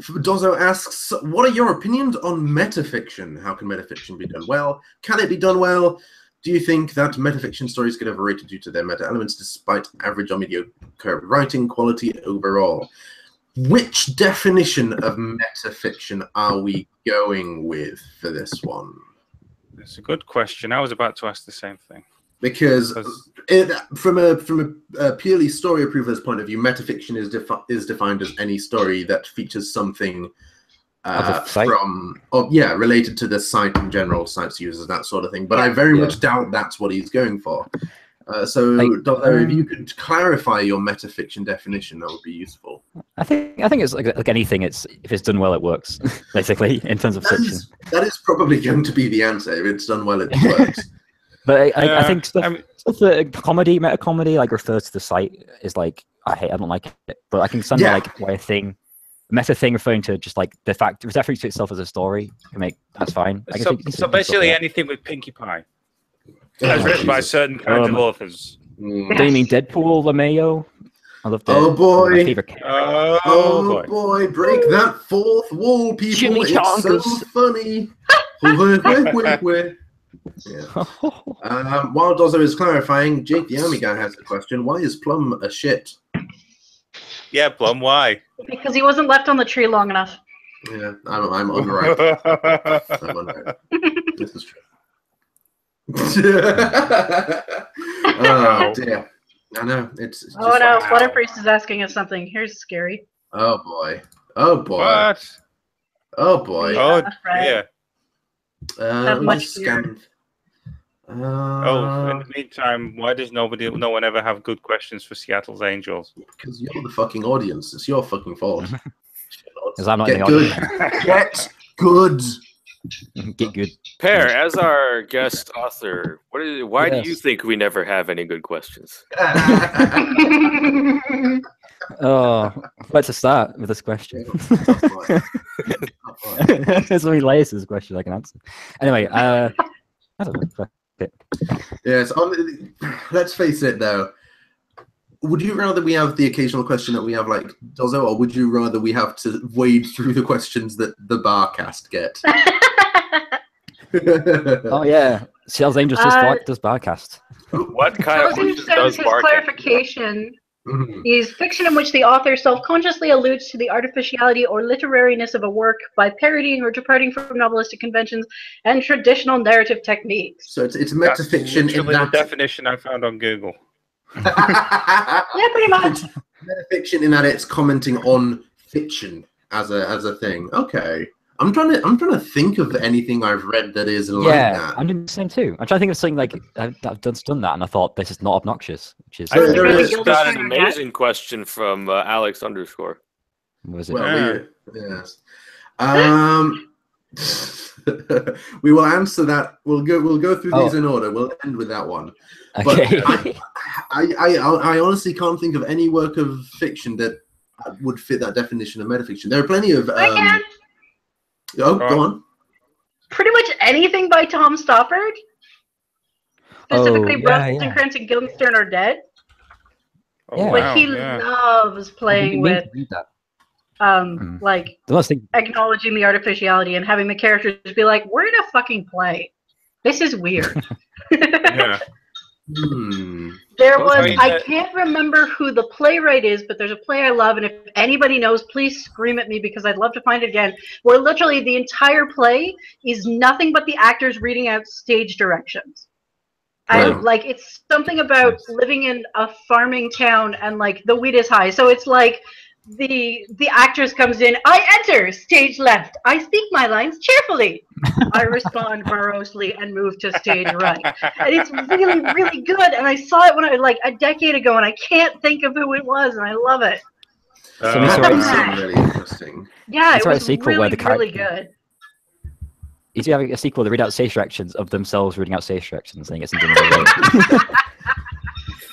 Speaker 2: Dozzo asks, what are your opinions on metafiction? How can metafiction be done well? Can it be done well? Do you think that metafiction stories get overrated due to their meta elements despite average or mediocre writing quality overall? Which definition of metafiction are we going with for this one?
Speaker 5: It's a good question. I was about to ask the same thing.
Speaker 2: Because from a purely story approver's point of view, metafiction is defined as any story that features something related to the site in general, sites users, that sort of thing. But I very much doubt that's what he's going for. If you could clarify your metafiction definition, that would be useful.
Speaker 4: I think it's like anything. If it's done well, it works. Basically, in terms of fiction.
Speaker 2: That is probably going to be the answer. If it's done well, it works.
Speaker 4: But I think stuff comedy, meta comedy, like refers to the site is like I don't like it. But I can understand like why a meta thing referring to just like the fact referring to itself as a story that's fine.
Speaker 5: So basically anything with Pinkie Pie. As written by certain kinds of authors.
Speaker 4: Do you mean Deadpool, LeMayo? I love that.
Speaker 2: Oh boy!
Speaker 5: Oh
Speaker 2: boy! Break that fourth wall, people!
Speaker 4: Jimmy
Speaker 2: it's
Speaker 4: Chonkers.
Speaker 2: So funny. While Dozzo is clarifying, Jake the Army Guy has a question. Why is Plum a shit?
Speaker 5: Yeah, Plum. Why?
Speaker 1: Because he wasn't left on the tree long enough.
Speaker 2: Yeah, I'm unripe. I'm unripe. This is true. Oh dear! I know it's. Just
Speaker 1: no! Butterpriest is asking us something. Here's scary.
Speaker 2: Oh boy! Oh boy!
Speaker 5: What?
Speaker 2: Oh boy!
Speaker 5: Oh yeah.
Speaker 1: Have much
Speaker 2: scan.
Speaker 5: In the meantime, why does no one ever have good questions for Seattle's Angels?
Speaker 2: Because you're the fucking audience. It's your fucking fault.
Speaker 4: Because I'm not
Speaker 2: Get
Speaker 4: the
Speaker 2: good.
Speaker 4: audience.
Speaker 2: Get good.
Speaker 4: Get good.
Speaker 3: Pear, as our guest author, why do you think we never have any good questions?
Speaker 4: Oh, where to start with this question? There's so many layers to this question I can answer. Anyway, I don't know.
Speaker 2: Yes, let's face it though. Would you rather we have the occasional question that we have like Dozzo, or would you rather we have to wade through the questions that the Barcast get?
Speaker 4: Oh yeah, Seattle's Angels does Barcast.
Speaker 3: What kind of questions does
Speaker 1: his
Speaker 3: Barcast?
Speaker 1: Clarification is fiction in which the author self-consciously alludes to the artificiality or literariness of a work by parodying or departing from novelistic conventions and traditional narrative techniques.
Speaker 2: So it's metafiction in that
Speaker 5: the definition I found on Google.
Speaker 1: Yeah, pretty much.
Speaker 2: Metafiction in that it's commenting on fiction as a thing. Okay. I'm trying to think of anything I've read that is like that.
Speaker 4: I'm doing the same too. I'm trying to think of something like I've done that, and I thought this is not obnoxious, which is.
Speaker 3: I got an amazing question from Alex _.
Speaker 4: What was it?
Speaker 2: Well, yes. We will answer that. We'll go through these in order. We'll end with that one.
Speaker 4: Okay.
Speaker 2: But I honestly can't think of any work of fiction that would fit that definition of metafiction. There are plenty of. Go on.
Speaker 1: Pretty much anything by Tom Stoppard. Specifically, Rosencrantz and Guildenstern are dead. He loves playing with acknowledging the artificiality and having the characters be like, "We're in a fucking play. This is weird."
Speaker 5: Yeah.
Speaker 1: There was, I can't remember who the playwright is, but there's a play I love, and if anybody knows, please scream at me because I'd love to find it again, where literally the entire play is nothing but the actors reading out stage directions. And like, it's something about living in a farming town and like the wheat is high. So it's like the actress comes in, I enter stage left, I speak my lines cheerfully, I respond morosely and move to stage right. And it's really, really good. And I saw it when I like a decade ago, and I can't think of who it was, and I love it.
Speaker 2: Really interesting.
Speaker 1: Yeah, it was really, really good.
Speaker 4: He's having a sequel to read out stage directions of themselves reading out stage directions, saying it's in the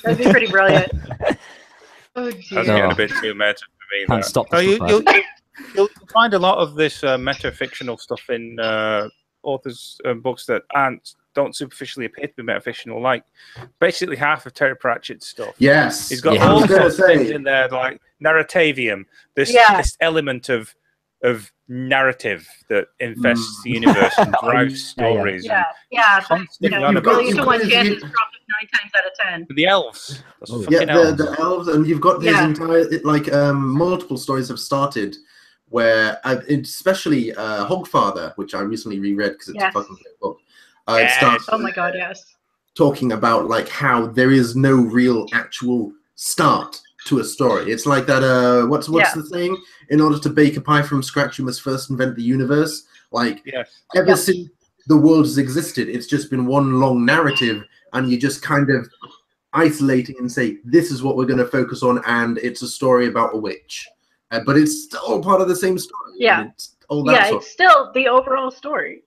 Speaker 1: That'd be pretty brilliant. Oh,
Speaker 5: That's
Speaker 1: dear.
Speaker 5: getting a bit too meta for me.
Speaker 4: Can't
Speaker 5: that.
Speaker 4: stop
Speaker 5: Oh,
Speaker 4: the
Speaker 5: you'll find a lot of this meta-fictional stuff in authors' books that don't superficially appear to be metafictional. Like basically half of Terry Pratchett's stuff.
Speaker 2: Yes,
Speaker 5: He's got
Speaker 4: Yeah.
Speaker 5: all sorts of things in there, like narratavium. This element of narrative that infests the universe and drives stories.
Speaker 1: Really, to one chance is probably 9 times out of 10.
Speaker 5: The elves.
Speaker 2: The elves, and you've got these entire multiple stories have started where, especially Hogfather, which I recently reread because it's a fucking great book. It starts.
Speaker 1: Oh my god, yes.
Speaker 2: Talking about like how there is no real actual start to a story. It's like that. What's the thing? In order to bake a pie from scratch, you must first invent the universe. Like ever since the world has existed, it's just been one long narrative, and you just kind of isolating and say, this is what we're going to focus on, and it's a story about a witch. But it's still part of the same story.
Speaker 1: Yeah.
Speaker 2: It's all that
Speaker 1: It's still the overall story.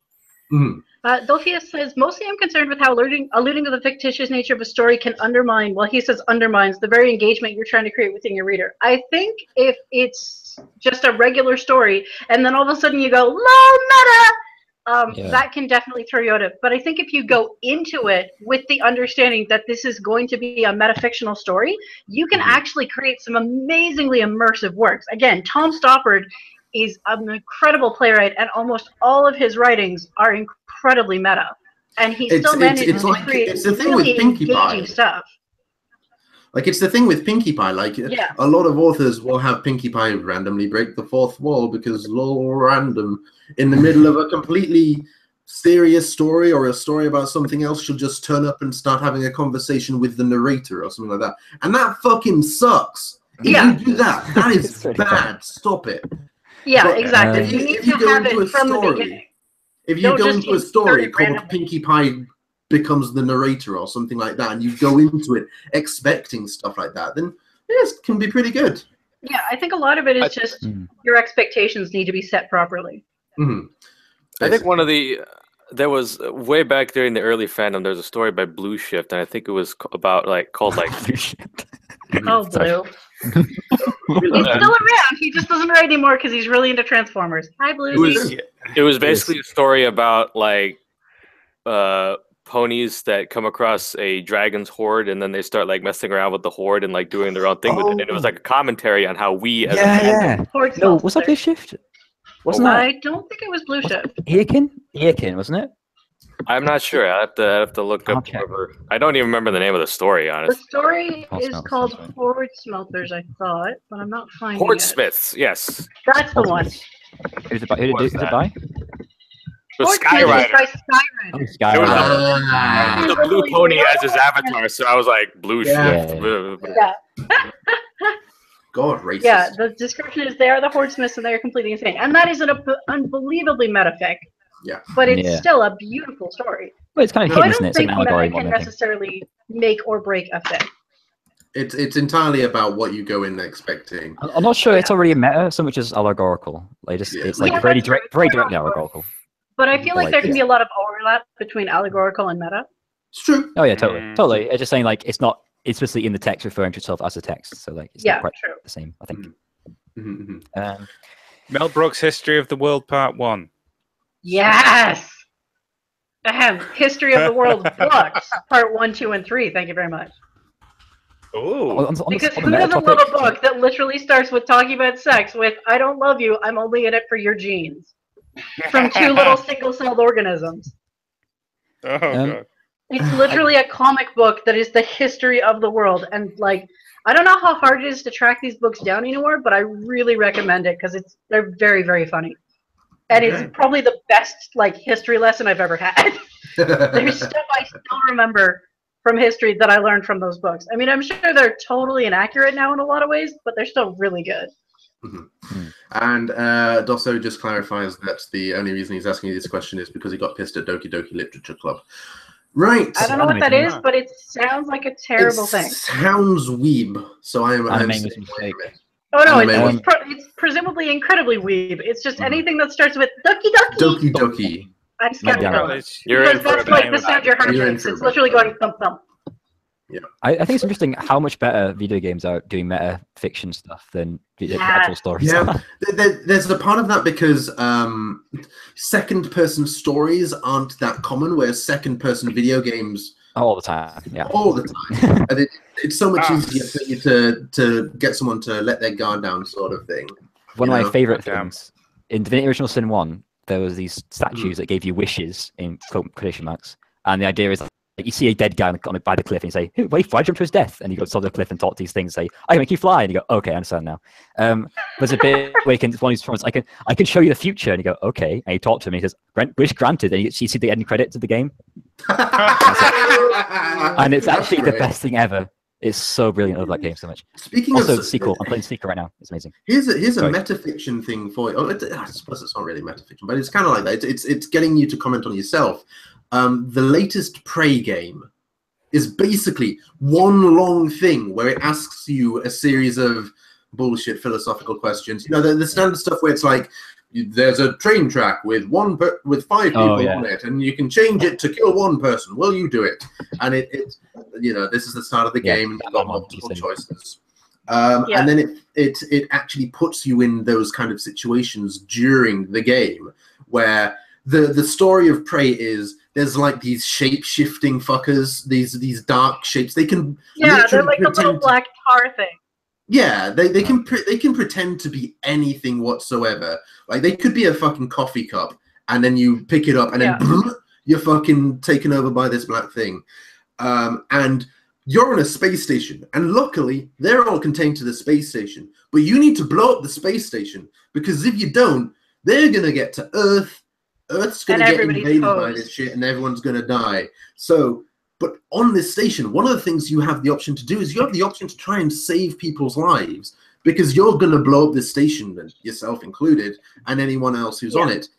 Speaker 2: Mm-hmm.
Speaker 1: Dolpheus says, mostly I'm concerned with how alluding to the fictitious nature of a story can undermine, he says undermines, the very engagement you're trying to create within your reader. I think if it's just a regular story, and then all of a sudden you go, lol, meta, that can definitely throw you out of it. But I think if you go into it with the understanding that this is going to be a metafictional story, you can actually create some amazingly immersive works. Again, Tom Stoppard is an incredible playwright, and almost all of his writings are incredibly meta. And he still manages to create really engaging stuff.
Speaker 2: Like, it's the thing with Pinkie Pie. Like, a lot of authors will have Pinkie Pie randomly break the fourth wall because lol random in the middle of a completely serious story or a story about something else. She'll just turn up and start having a conversation with the narrator or something like that. And that fucking sucks. If you do that, that is bad. Stop it.
Speaker 1: Yeah, exactly. You need to have it from the beginning.
Speaker 2: If you go into a story called Pinkie Pie becomes the narrator or something like that, and you go into it expecting stuff like that, then it can be pretty good.
Speaker 1: Yeah, I think a lot of it is just your expectations need to be set properly.
Speaker 2: Mm-hmm.
Speaker 3: I think there was way back during the early fandom, there's a story by Blue Shift, and I think it was called Blue Shift.
Speaker 1: Oh, Blue. He's still around. He just doesn't write anymore because he's really into Transformers. Hi, Blue.
Speaker 3: It was basically a story about like ponies that come across a dragon's horde, and then they start like messing around with the horde and like doing their own thing with it. And it was like a commentary on how we as
Speaker 4: no, was that Blue Shift? Wasn't that?
Speaker 1: I don't think it was Blue Shift.
Speaker 4: Eakin, wasn't it?
Speaker 3: I'm not sure. I have to look up. I don't even remember the name of the story, honestly.
Speaker 1: The story is called Horde Smelters, I thought, but I'm not finding
Speaker 3: Horde
Speaker 1: it.
Speaker 3: Smiths, yes.
Speaker 1: That's the one.
Speaker 4: Who's it by? Who did it by?
Speaker 3: It was Skyrider.
Speaker 4: Skyrider.
Speaker 3: The blue pony as his avatar, so I was like, Blue Shift.
Speaker 1: Yeah.
Speaker 2: God, racist.
Speaker 1: Yeah, the description is they are the Horde Smiths and they are completely insane. And that is an unbelievably metafic.
Speaker 2: Yeah.
Speaker 1: But it's still a beautiful story.
Speaker 4: Well, it's kind of hidden, isn't it?
Speaker 1: I don't think meta can necessarily make or break a thing.
Speaker 2: It's entirely about what you go in expecting.
Speaker 4: I'm not sure it's already a meta so much as allegorical. Like it's like very directly allegorical.
Speaker 1: But I feel like there can be a lot of overlap between allegorical and meta.
Speaker 2: It's true.
Speaker 4: Oh yeah, totally. It's just saying like it's not explicitly in the text referring to itself as a text. So like it's not quite the same, I think.
Speaker 2: Mm-hmm.
Speaker 5: Mel Brooks' History of the World Part 1.
Speaker 1: Yes. History of the World books, Part 1, 2, and 3. Thank you very much.
Speaker 5: Oh.
Speaker 1: Because who doesn't love a book that literally starts with talking about sex with "I don't love you, I'm only in it for your genes," from 2 little single-celled organisms.
Speaker 5: Oh god.
Speaker 1: It's literally a comic book that is the history of the world, and like I don't know how hard it is to track these books down anymore, but I really recommend it because they're very, very funny. And it's probably the best like history lesson I've ever had. There's stuff I still remember from history that I learned from those books. I mean, I'm sure they're totally inaccurate now in a lot of ways, but they're still really good.
Speaker 2: Mm-hmm. And Dosso just clarifies that the only reason he's asking you this question is because he got pissed at Doki Doki Literature Club. Right.
Speaker 1: I don't know what that is, but it sounds like a terrible thing.
Speaker 2: Sounds weeb, so I'm
Speaker 4: mistake.
Speaker 1: Oh no, it's presumably incredibly weeb. It's just anything that starts with Doki Doki.
Speaker 2: Doki Doki.
Speaker 1: I'm skeptical.
Speaker 3: You're in
Speaker 1: Because
Speaker 3: for
Speaker 1: that's
Speaker 3: a
Speaker 1: like
Speaker 3: bang.
Speaker 1: the sound your heart
Speaker 2: You're in
Speaker 1: makes.
Speaker 2: for a
Speaker 1: It's
Speaker 2: bang.
Speaker 1: literally going thump thump.
Speaker 4: I think it's interesting how much better video games are doing meta fiction stuff than actual stories.
Speaker 2: Yeah, there's a part of that because second-person stories aren't that common, whereas second-person video games
Speaker 4: all the time. Yeah,
Speaker 2: all the time, and it's so much easier for you to get someone to let their guard down, sort of thing.
Speaker 4: One of my favorite
Speaker 5: Damn.
Speaker 4: things in Divinity Original Sin 1, there was these statues that gave you wishes in quotation marks, and the idea is you see a dead guy by the cliff and you say, hey, wait, why jump to his death? And you go to the cliff and talk to these things, say, I can make you fly. And you go, okay, I understand now. There's a bit where it's one of these forms, I can show you the future. And you go, okay. And you talk to him and he says, wish granted. And you see the end credits of the game. And it's actually the best thing ever. It's so brilliant. I love that game so much.
Speaker 2: Speaking
Speaker 4: also,
Speaker 2: of
Speaker 4: the sequel, I'm playing the sequel right now. It's amazing.
Speaker 2: Here's a metafiction thing for you. I suppose it's not really metafiction, but it's kind of like that. It's getting you to comment on yourself. The latest Prey game is basically one long thing where it asks you a series of bullshit philosophical questions. You know, the standard stuff where it's like, there's a train track with 5 people on it, and you can change it to kill one person. Will you do it? And it you know, this is the start of the game, and you've got multiple choices. And then it actually puts you in those kind of situations during the game where the story of Prey is there's like these shape-shifting fuckers, these dark shapes. They can
Speaker 1: they're like the little black tar thing.
Speaker 2: Yeah, they can pretend to be anything whatsoever. Like they could be a fucking coffee cup, and then you pick it up, and then you're fucking taken over by this black thing. And you're on a space station, and luckily they're all contained to the space station. But you need to blow up the space station, because if you don't, they're gonna get to Earth. Earth's gonna get invaded by this shit, and everyone's gonna die. So, but on this station, one of the things you have the option to do is you have the option to try and save people's lives, because you're gonna blow up this station, yourself included, and anyone else who's on it.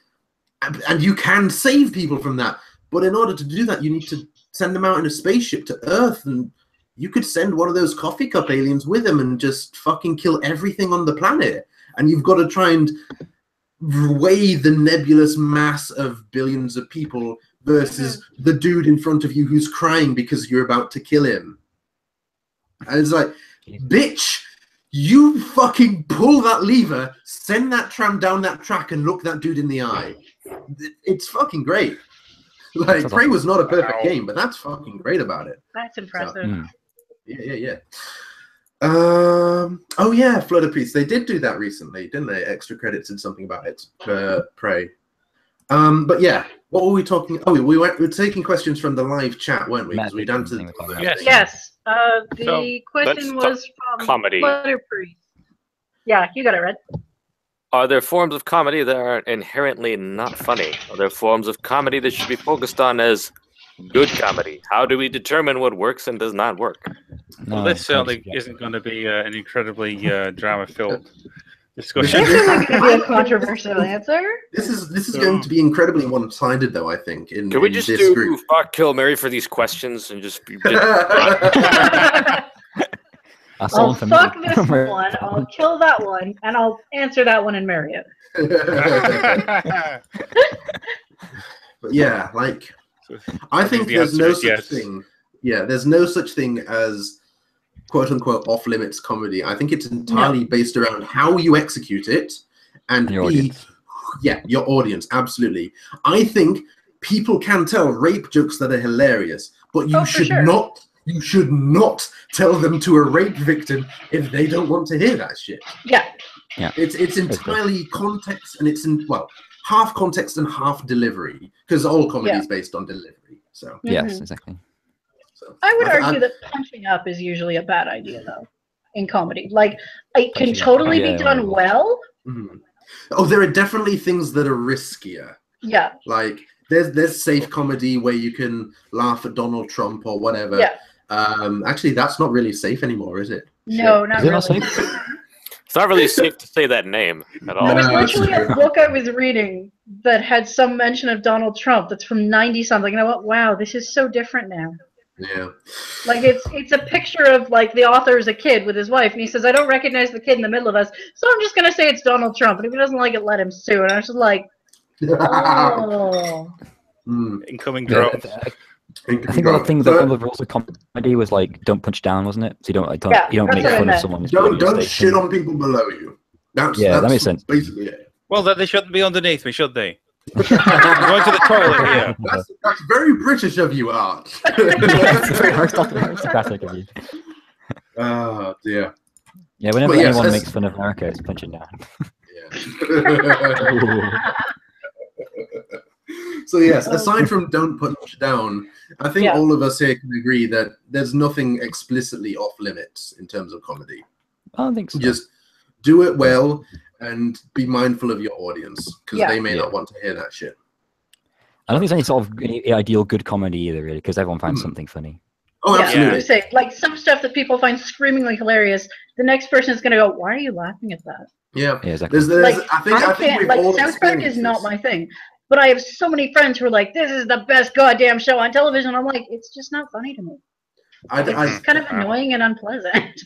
Speaker 2: And you can save people from that. But in order to do that, you need to send them out in a spaceship to Earth, and you could send one of those coffee cup aliens with them and just fucking kill everything on the planet. And you've got to try and weigh the nebulous mass of billions of people versus the dude in front of you who's crying because you're about to kill him. And it's like, bitch, you fucking pull that lever, send that tram down that track, and look that dude in the eye. It's fucking great. Like, Prey was not a perfect game, but that's fucking great about it.
Speaker 1: That's impressive.
Speaker 2: So, yeah. Oh yeah, Flood of Peace. They did do that recently, didn't they? Extra credits and something about it for Prey. But yeah, what were we talking? Oh, we were taking questions from the live chat, weren't we? Because we'd answered.
Speaker 1: Yes. The question was from
Speaker 3: comedy.
Speaker 1: Flood of Peace. Yeah, you got it, Red.
Speaker 3: Are there forms of comedy that are inherently not funny? Are there forms of comedy that should be focused on as good comedy? How do we determine what works and does not work?
Speaker 5: Well, this certainly isn't going to be an incredibly drama-filled discussion.
Speaker 1: This isn't going to be a controversial answer.
Speaker 2: This is going to be incredibly one-sided, though. I think.
Speaker 3: Can we just do fuck, kill, marry for these questions and just?
Speaker 1: I'll fuck this one, I'll kill that one, and I'll answer that one and marry it.
Speaker 2: But yeah, like, I think there's no such thing. Yeah, there's no such thing as quote-unquote off-limits comedy. I think it's entirely based around how you execute it and your audience, absolutely. I think people can tell rape jokes that are hilarious, but you you should not tell them to a rape victim if they don't want to hear that shit.
Speaker 1: Yeah.
Speaker 2: It's entirely context, and it's half context and half delivery, because all comedy is based on delivery. So
Speaker 4: yes, exactly.
Speaker 2: So
Speaker 1: I would argue that punching up is usually a bad idea, though, in comedy. Like, it can totally be done well.
Speaker 2: Mm-hmm. Oh, there are definitely things that are riskier.
Speaker 1: Yeah.
Speaker 2: Like, there's safe comedy where you can laugh at Donald Trump or whatever.
Speaker 1: Yeah.
Speaker 2: Actually, that's not really safe anymore, is it?
Speaker 1: No, not really.
Speaker 3: It's not really safe to say that name at all.
Speaker 1: There was literally a book I was reading that had some mention of Donald Trump that's from 90-something, and I went, wow, this is so different now.
Speaker 2: Yeah.
Speaker 1: Like, it's a picture of, like, the author as a kid with his wife, and he says, I don't recognize the kid in the middle of us, so I'm just going to say it's Donald Trump, and if he doesn't like it, let him sue. And I was just like, oh.
Speaker 5: incoming drones.
Speaker 4: I think the thing that one of the rules of comedy was like don't punch down, wasn't it? So you don't you don't make fun of someone.
Speaker 2: Don't shit on people below you. That's
Speaker 4: that makes sense.
Speaker 2: Basically it.
Speaker 5: Well, they shouldn't be underneath me, should they? I'm going to the toilet here.
Speaker 2: That's very British of you, Art.
Speaker 4: Very aristocratic of you.
Speaker 2: Oh dear.
Speaker 4: Yeah, whenever anyone makes fun of America, it's punching down.
Speaker 2: Yeah. So yes, aside from don't punch down, I think all of us here can agree that there's nothing explicitly off limits in terms of comedy.
Speaker 4: I don't think so.
Speaker 2: Just do it well and be mindful of your audience because they may not want to hear that shit.
Speaker 4: I don't think there's any sort of ideal good comedy either, really, because everyone finds something funny.
Speaker 2: Oh, absolutely.
Speaker 1: I say, like some stuff that people find screamingly hilarious, the next person is going to go, "Why are you laughing at that?"
Speaker 2: Yeah,
Speaker 4: exactly.
Speaker 2: I think we've all
Speaker 1: South Park is not my thing, but I have so many friends who are like, "This is the best goddamn show on television." I'm like, it's just not funny to me. It's kind of annoying and unpleasant.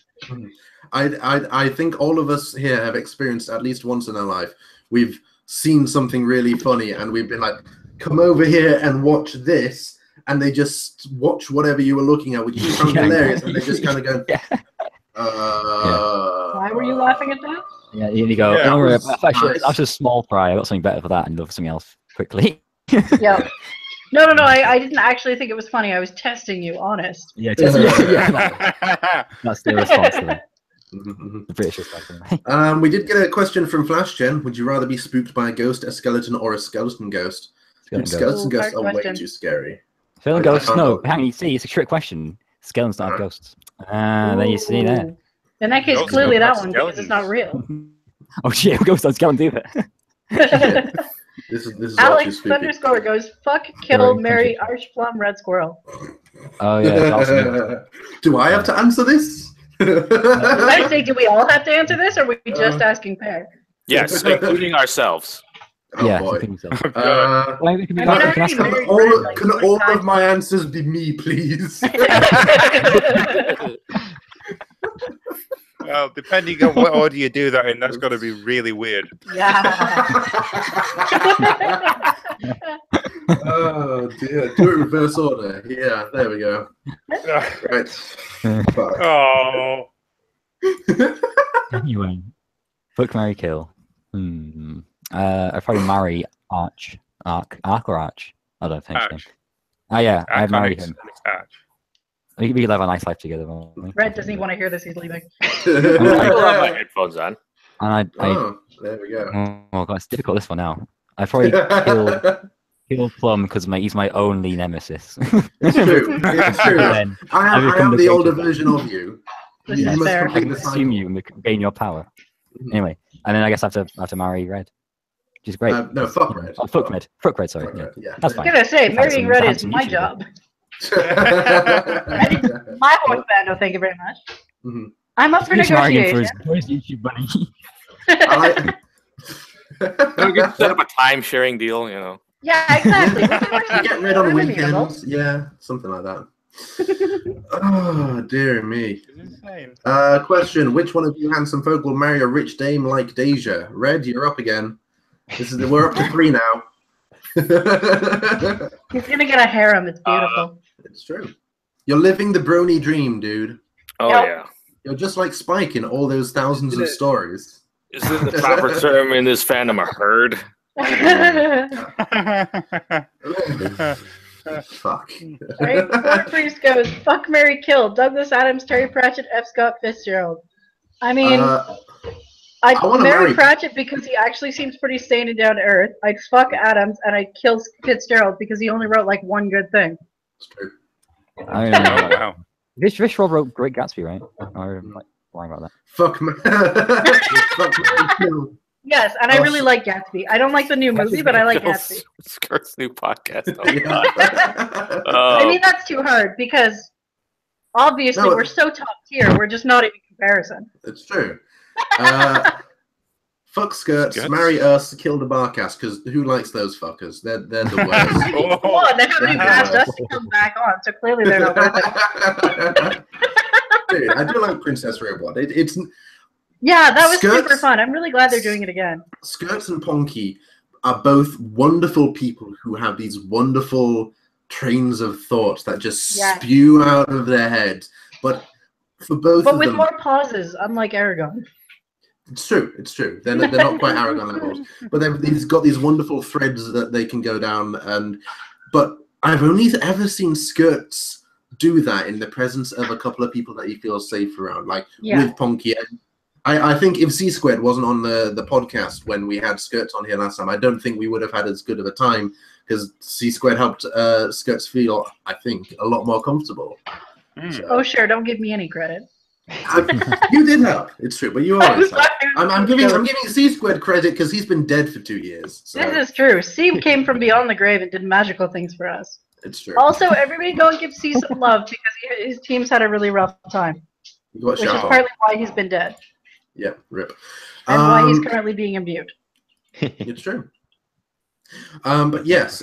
Speaker 2: I think all of us here have experienced at least once in our life. We've seen something really funny, and we've been like, "Come over here and watch this." And they just watch whatever you were looking at, which you found hilarious, and they just kind of go,
Speaker 1: "Why were you laughing at that?"
Speaker 4: Yeah, you go, "Don't worry, that's just small fry. I got something better for that, and look for something else quickly."
Speaker 1: Yeah. No. I didn't actually think it was funny. I was testing you, honest.
Speaker 4: Yeah, that's the response to that. The British response.
Speaker 2: We did get a question from Flash Gen. Would you rather be spooked by a ghost, a skeleton, or a skeleton ghost? Skeleton ghosts are way too scary.
Speaker 4: Skeleton ghosts? No, hang on, you see, it's a trick question. Skeletons don't have ghosts. There you see there.
Speaker 1: In that case, clearly that one, because it's not real.
Speaker 4: Oh shit, ghosts don't skeleton do that.
Speaker 2: This is
Speaker 1: Alex Thunderscore goes, "Fuck, kill, marry, Archplum, Red Squirrel."
Speaker 4: Oh yeah.
Speaker 2: Do I have to answer this?
Speaker 1: I say, do we all have to answer this, or are we just asking Pear?
Speaker 3: Yes, including ourselves.
Speaker 2: Oh,
Speaker 4: yeah,
Speaker 2: boy.
Speaker 4: Can
Speaker 2: all of my answers be me, please?
Speaker 5: Well, depending on what order you do that in, that's got to be really weird.
Speaker 1: Yeah.
Speaker 2: Oh dear, do it reverse order. Yeah, there we go. Right. Fuck.
Speaker 5: Oh.
Speaker 4: Anyway, fuck, marry, kill. I'd probably marry Arch. Arch or Arch? I don't think so. Oh yeah, I'd marry him.
Speaker 5: Arch.
Speaker 4: We could have a nice life together.
Speaker 1: Red doesn't even want to hear this. He's leaving.
Speaker 3: I still have my headphones on.
Speaker 4: And
Speaker 2: there we go.
Speaker 4: Oh god, it's difficult this one now. I'd probably kill Plum because he's my only nemesis.
Speaker 2: It's true. It's true. I am the older version of you.
Speaker 4: Yeah, I can assume you and gain your power. Anyway, and then I guess I have to marry Red. Which is great.
Speaker 2: No, fuck Red.
Speaker 4: Oh, fuck Red. Fuck Red, sorry. Yeah. That's fine.
Speaker 1: I was gonna say, marrying Red is my job. My horse band, no thank you very much. I'm up for negotiation.
Speaker 4: For his YouTube money.
Speaker 3: We could set up a time-sharing deal, you know.
Speaker 1: Yeah, exactly.
Speaker 2: Get Red on weekends. Yeah, something like that. Oh, dear me. Question: which one of you handsome folk will marry a rich dame like Deja? Red, you're up again. We're up to 3 now.
Speaker 1: He's gonna get a harem. It's beautiful.
Speaker 2: It's true. You're living the brony dream, dude.
Speaker 3: Oh yeah.
Speaker 2: You're just like Spike in all those thousands of stories.
Speaker 3: Isn't the proper term in this fandom a herd?
Speaker 2: Fuck.
Speaker 1: Right, Priest goes, "Fuck, marry, kill, Douglas Adams, Terry Pratchett, F. Scott Fitzgerald." I mean, I'd marry Pratchett because he actually seems pretty sane and down to earth. I'd fuck Adams and I'd kill Fitzgerald because he only wrote like one good thing.
Speaker 2: It's true.
Speaker 5: Wow.
Speaker 4: Fitzgerald wrote Great Gatsby, right? I'm like lying about that.
Speaker 2: Fuck me. Fuck me.
Speaker 1: Yes, and I really like Gatsby. I don't like the new movie, but I like Gatsby.
Speaker 3: Scott's new podcast.
Speaker 1: I mean, that's too hard because obviously we're so top tier. We're just not even comparison.
Speaker 2: It's true. Fuck skirts, marry us, kill the barcast, because who likes those fuckers? They're the worst.
Speaker 1: Come on, they haven't even asked us to come back on, so clearly they're not worth it.
Speaker 2: Dude, I do like Princess Robot.
Speaker 1: Yeah, that was super fun. I'm really glad they're doing it again.
Speaker 2: Skirts and Ponky are both wonderful people who have these wonderful trains of thought that just spew out of their heads. But for both of them,
Speaker 1: with more pauses, unlike Aragon.
Speaker 2: It's true. It's true. They're not quite Aragon levels, but they've got these wonderful threads that they can go down. But I've only ever seen Skirts do that in the presence of a couple of people that you feel safe around, like with Ponky. I think if C-Squared wasn't on the podcast when we had Skirts on here last time, I don't think we would have had as good of a time, because C-Squared helped Skirts feel, I think, a lot more comfortable. So.
Speaker 1: Oh, sure. Don't give me any credit.
Speaker 2: You did help. It's true, but you always help. I'm giving C-Squared credit because he's been dead for 2 years. So.
Speaker 1: This is true. C came from beyond the grave and did magical things for us.
Speaker 2: It's true.
Speaker 1: Also, everybody go and give C some love because his team's had a really rough time, which is partly why he's been dead.
Speaker 2: Yeah, rip.
Speaker 1: And why he's currently being imbued.
Speaker 2: It's true. But yes,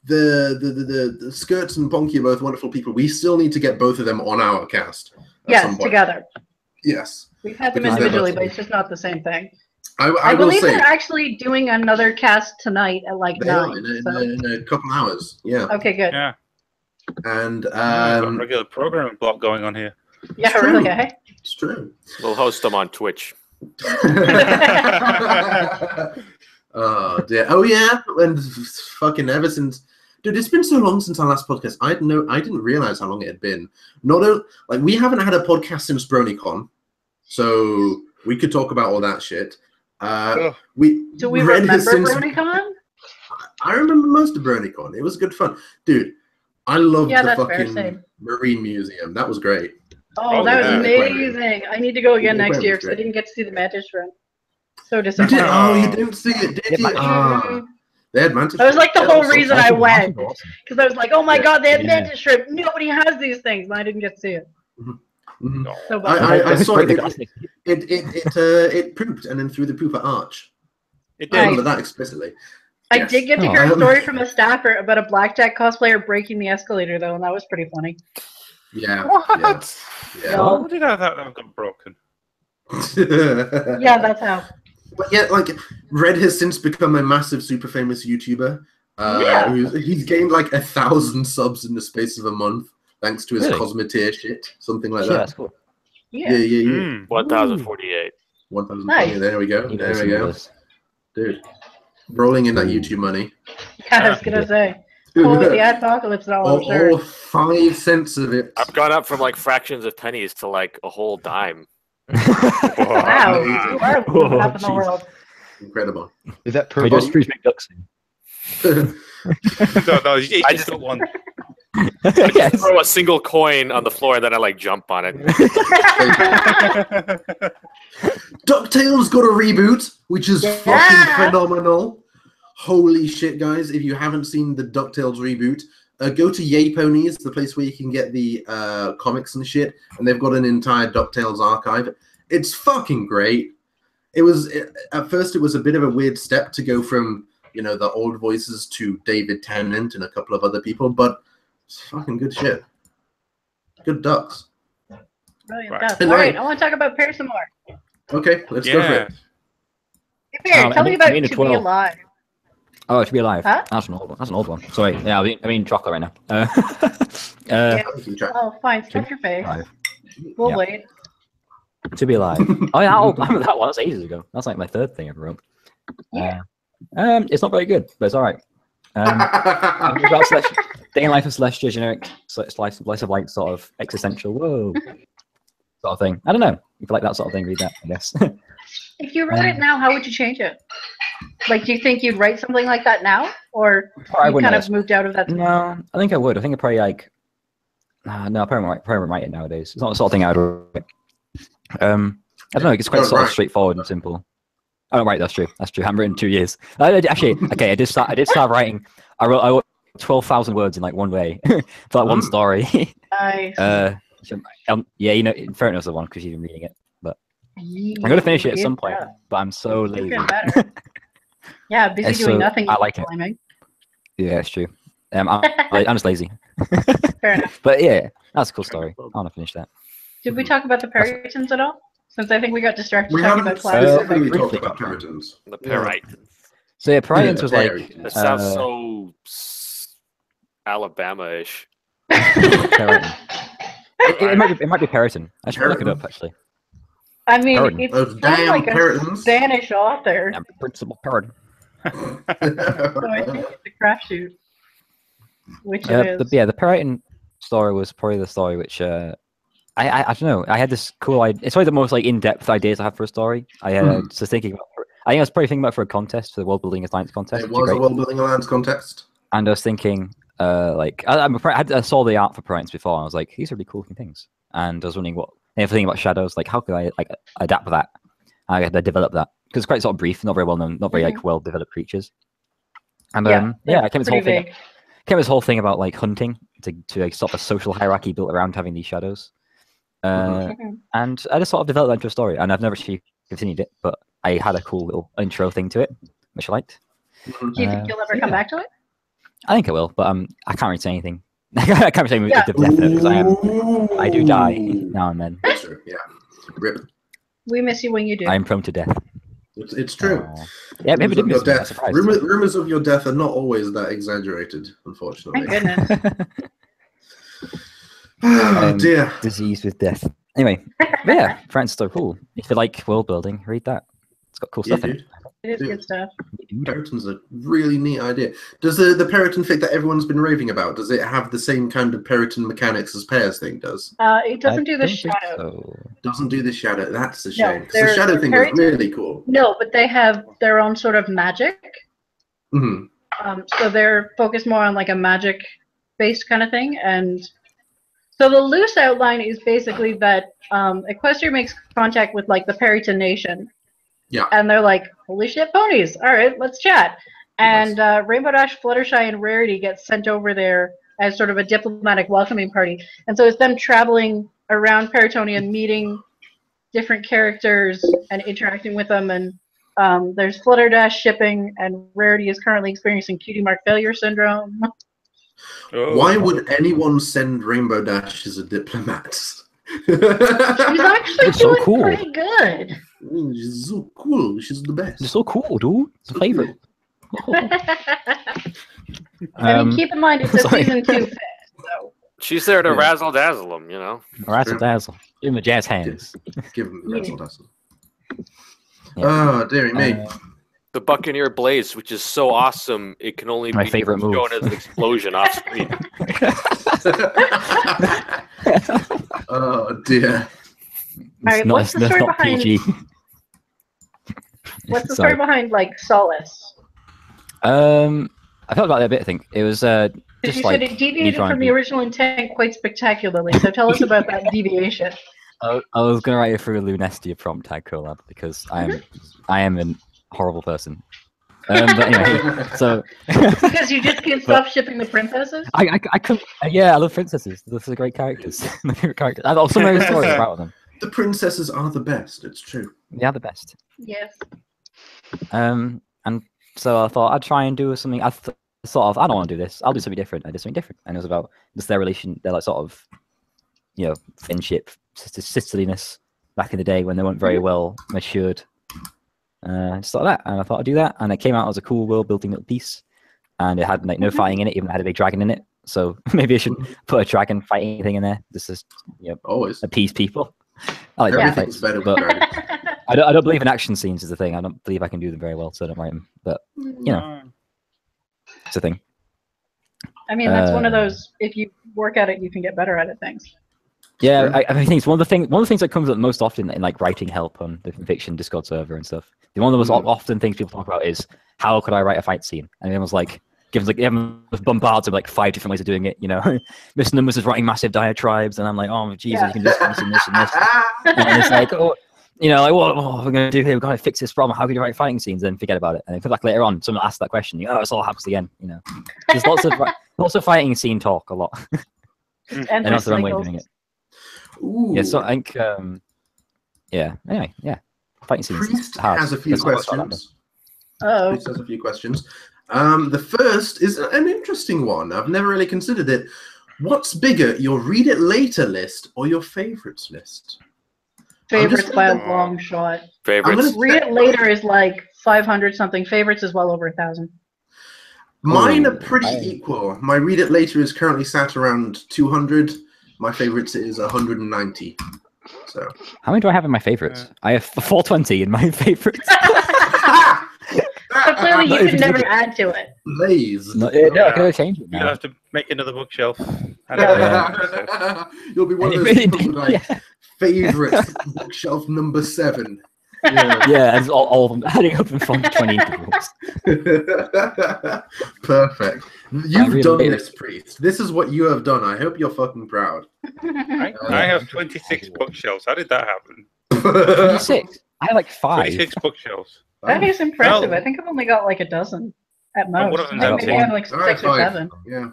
Speaker 2: the Skirts and Bonky are both wonderful people. We still need to get both of them on our cast.
Speaker 1: Yes, together.
Speaker 2: Yes.
Speaker 1: We've had them individually, but it's just not the same thing.
Speaker 2: I
Speaker 1: believe
Speaker 2: they're
Speaker 1: actually doing another cast tonight at like 9.
Speaker 2: In a couple hours. Yeah.
Speaker 1: Okay, good.
Speaker 5: Yeah.
Speaker 2: And
Speaker 5: got a regular programming block going on here.
Speaker 1: Yeah, really, eh?
Speaker 2: It's true.
Speaker 3: We'll host them on Twitch.
Speaker 2: Oh dear. Oh yeah. And fucking ever since, dude, it's been so long since our last podcast. I didn't realize how long it had been. Like we haven't had a podcast since BronyCon, so we could talk about all that shit.
Speaker 1: Do we remember BronyCon?
Speaker 2: I remember most of BronyCon. It was good fun, dude. I loved the fucking Marine Museum. That was great.
Speaker 1: Oh, that was amazing. I need to go again next year because I didn't get to see the Mantis Shrimp. So disappointed.
Speaker 2: You didn't see it, did you? They had Mantis.
Speaker 1: That was like the whole reason I went, because I was like, "Oh my god, they had Mantis Shrimp! Nobody has these things," and I didn't get to see it.
Speaker 2: Mm-hmm.
Speaker 1: So
Speaker 2: I saw it. It pooped and then threw the poop at Arch.
Speaker 5: It
Speaker 2: did. I remember that explicitly.
Speaker 1: I did get to hear a story from a staffer about a blackjack cosplayer breaking the escalator, though, and that was pretty funny.
Speaker 2: Yeah.
Speaker 5: What?
Speaker 2: Yeah.
Speaker 5: How did that got broken?
Speaker 1: Yeah, that's how.
Speaker 2: But yeah, like Red has since become a massive, super famous YouTuber. He's gained like 1,000 subs in the space of a month thanks to his Cosmeteer shit, something like that.
Speaker 4: That's cool.
Speaker 2: Yeah.
Speaker 3: 1,048.
Speaker 2: 1,048.
Speaker 1: Nice.
Speaker 2: There we go. There we go. Dude, rolling in that YouTube money.
Speaker 1: Yeah, I was gonna say. The apocalypse and all.
Speaker 2: All 5 cents of it.
Speaker 3: I've gone up from like fractions of pennies to like a whole dime.
Speaker 1: Wow, you are moving up in the world.
Speaker 2: Incredible.
Speaker 6: Is that Pearple?
Speaker 5: No, he just got one.
Speaker 3: I just throw a single coin on the floor and then I like jump on it.
Speaker 2: DuckTales got a reboot, which is fucking phenomenal. Holy shit, guys. If you haven't seen the DuckTales reboot, go to Yay Ponies, the place where you can get the comics and shit, and they've got an entire DuckTales archive. It's fucking great. At first it was a bit of a weird step to go from, the old voices to David Tennant and a couple of other people, but it's fucking good shit. Good ducks.
Speaker 1: Brilliant stuff. All right, I want to talk about Pear some more.
Speaker 2: Okay, let's go for it.
Speaker 1: Hey, Pear, tell me about To Be Alive.
Speaker 4: Oh, To Be Alive.
Speaker 1: Huh?
Speaker 4: That's an old one. Sorry. Yeah, I mean chocolate right now.
Speaker 1: Oh, fine. Stuff your face. We'll wait.
Speaker 4: To Be Alive. Oh yeah, I remember that one. That's ages ago. That's like my 3rd thing I ever wrote. It's not very good, but it's all right. Day in Life of Celestia, generic slice of life, sort of existential, sort of thing. I don't know. If you like that sort of thing, read that, I guess.
Speaker 1: If you wrote it now, how would you change it? Like, do you think you'd write something like that now, or you kind of moved out of that?
Speaker 4: No, I think I would. I think I'd probably like. No, I probably write it nowadays. It's not the sort of thing I'd write. I don't know. It's quite sort of straightforward and simple. Oh, right, that's true. That's true. I haven't written 2 years. Actually, okay, I did start writing. I wrote 12,000 words in like one day for that one story.
Speaker 1: Nice.
Speaker 4: Yeah, fair enough, the one because you've been reading it. But I'm gonna finish it at some point. But I'm so lazy.
Speaker 1: Yeah, busy doing nothing.
Speaker 4: I like it. Yeah, it's true. I'm just lazy.
Speaker 1: Fair enough.
Speaker 4: But yeah, that's a cool story. I want to finish that.
Speaker 1: Did we talk about the Puritans at all? Since I think we got distracted
Speaker 2: we
Speaker 1: talking about classes.
Speaker 2: We talked about Puritans.
Speaker 3: The Puritans.
Speaker 4: So yeah, Parians was like
Speaker 3: It sounds so Alabama-ish.
Speaker 4: Periton. It might be Periton. I should look it up actually.
Speaker 1: I mean,
Speaker 4: Periton.
Speaker 1: it's
Speaker 2: Those
Speaker 1: from
Speaker 2: damn
Speaker 1: like a
Speaker 2: Peritons.
Speaker 1: Spanish author.
Speaker 4: Yeah, Principal Periton.
Speaker 1: So I think it's a crapshoot. Which it is.
Speaker 4: The Periton story was probably the story which I don't know. I had this cool idea. It's probably the most like in-depth ideas I have for a story. I was thinking about. I think I was probably thinking about for a contest, for the World Building Alliance contest.
Speaker 2: It was a World Building Alliance contest.
Speaker 4: And I was thinking, like, I saw the art for Parians before, and I was like, these are really cool looking things. And I was wondering thinking about shadows, like, how could I like adapt that? I had to develop that because it's quite sort of brief, not very well known, not very like well developed creatures. And I came this whole thing about like hunting to like, sort of a social hierarchy built around having these shadows. And I just sort of developed that into a story, and I've never actually continued it, but I had a cool little intro thing to it, which I liked.
Speaker 1: Do you think you'll ever come back to it?
Speaker 4: I think I will, but I can't really say anything. I can't really say anything definite because I do die now and then.
Speaker 2: That's true. Yeah. Rip.
Speaker 1: We miss you when you do.
Speaker 4: I am prone to death.
Speaker 2: It's true.
Speaker 4: Yeah, maybe did miss
Speaker 2: death. Rumors of your death are not always that exaggerated, unfortunately.
Speaker 1: Thank goodness.
Speaker 2: Oh dear.
Speaker 4: Disease with death. Anyway, yeah, France is so cool. If you like world building, read that. It's got cool stuff in it.
Speaker 1: It is good stuff.
Speaker 2: Periton's a really neat idea. Does the Periton fic that everyone's been raving about, does it have the same kind of Periton mechanics as Pear's thing does?
Speaker 1: It doesn't do the shadow.
Speaker 4: So.
Speaker 2: Doesn't do the shadow. That's a shame.
Speaker 1: No,
Speaker 2: The shadow thing is really cool.
Speaker 1: No, but they have their own sort of magic. So they're focused more on like a magic-based kind of thing. And so the loose outline is basically that Equestria makes contact with like the Periton Nation.
Speaker 2: Yeah.
Speaker 1: And they're like, holy shit, ponies. All right, let's chat. And Rainbow Dash, Fluttershy, and Rarity get sent over there as sort of a diplomatic welcoming party. And so it's them traveling around Peritonia, meeting different characters and interacting with them. And there's Flutterdash shipping, and Rarity is currently experiencing cutie mark failure syndrome.
Speaker 2: Why would anyone send Rainbow Dash as a diplomat?
Speaker 1: She's actually doing pretty good.
Speaker 2: She's so cool. She's the best.
Speaker 4: She's so cool, dude. It's a favorite.
Speaker 1: I mean, keep in mind it's a season 2 fit. So.
Speaker 3: She's there to razzle dazzle them, you know.
Speaker 4: Razzle dazzle. Give him the jazz hands.
Speaker 2: Give him the razzle dazzle. Oh, dearie me.
Speaker 3: The Buccaneer Blaze, which is so awesome, it can only
Speaker 4: my
Speaker 3: be
Speaker 4: favorite move.
Speaker 3: shown as an explosion off screen.
Speaker 2: Oh dear.
Speaker 1: Alright, what's the story behind
Speaker 4: PG.
Speaker 1: What's the story behind like Solace?
Speaker 4: I felt about that a bit. I think it was just
Speaker 1: you
Speaker 4: like
Speaker 1: said it deviated from the original intent quite spectacularly. So tell us about that deviation.
Speaker 4: I was gonna write it through a Lunestia prompt tag collab because I am a horrible person. But anyway, so
Speaker 1: because you just can't stop shipping the princesses.
Speaker 4: I couldn't. Yeah, I love princesses. Those are great characters. My favorite characters. I've also made stories about them.
Speaker 2: The princesses are the best. It's true.
Speaker 4: They are the best.
Speaker 1: Yes.
Speaker 4: And so I thought I'd try and do something. I don't want to do this. I'll do something different. I did something different, and it was about just their relation, their like sort of, friendship, sisterliness back in the day when they weren't very well matured. Just like that, and I thought I'd do that, and it came out as a cool world building little piece, and it had like no fighting in it, even though it had a big dragon in it. So maybe I should put a dragon fighting thing in there. This is
Speaker 2: always
Speaker 4: appease people. I like
Speaker 2: everything's better with dragons.
Speaker 4: I don't believe in action scenes is the thing. I don't believe I can do them very well, so I don't write them. But it's a thing.
Speaker 1: I mean, that's one of those. If you work at it, you can get better at it. Things.
Speaker 4: Yeah, I think it's one of the things that comes up most often in like writing help on the fiction Discord server and stuff. One of the most often things people talk about is how could I write a fight scene, and everyone's like everyone bombards with like 5 different ways of doing it. Mr. Numbers is writing massive diatribes, and I'm like, oh Jesus, you can do this and this and this. And it's like, like what we're gonna do here? We're gonna fix this problem. How can you write fighting scenes? And forget about it. And then come back later on, someone asks that question. It's all happens again. There's lots of fighting scene talk a lot, and that's the wrong way of doing it.
Speaker 2: Ooh.
Speaker 4: Yeah, so I think, Anyway, fighting scenes.
Speaker 2: Priest has a few questions. Priest has a few questions. The first is an interesting one. I've never really considered it. What's bigger, your read it later list or your favorites list?
Speaker 1: favorites by a long shot.
Speaker 3: Favorites.
Speaker 1: Read It Later is like 500 something. Favorites is well over 1,000.
Speaker 2: Mine are pretty equal. My Read It Later is currently sat around 200. My favorites is 190. So
Speaker 4: how many do I have in my favorites? I have 420 in my favorites.
Speaker 1: So clearly you can never add to it.
Speaker 2: Blaze.
Speaker 4: No, I could change it now.
Speaker 5: You have to make another bookshelf.
Speaker 2: You'll be one of those people like favorite bookshelf number 7.
Speaker 4: Yeah, and all of them adding up in front of 20 intervals.
Speaker 2: Perfect. You've done this, Priest. This is what you have done. I hope you're fucking proud.
Speaker 5: I have 26 bookshelves. How did that happen?
Speaker 4: 26? I have like 5.
Speaker 5: 26 bookshelves.
Speaker 1: That is impressive. I think I've only got like a dozen at most.
Speaker 5: One of them's
Speaker 1: Maybe I have like 6 or 7.
Speaker 2: Yeah.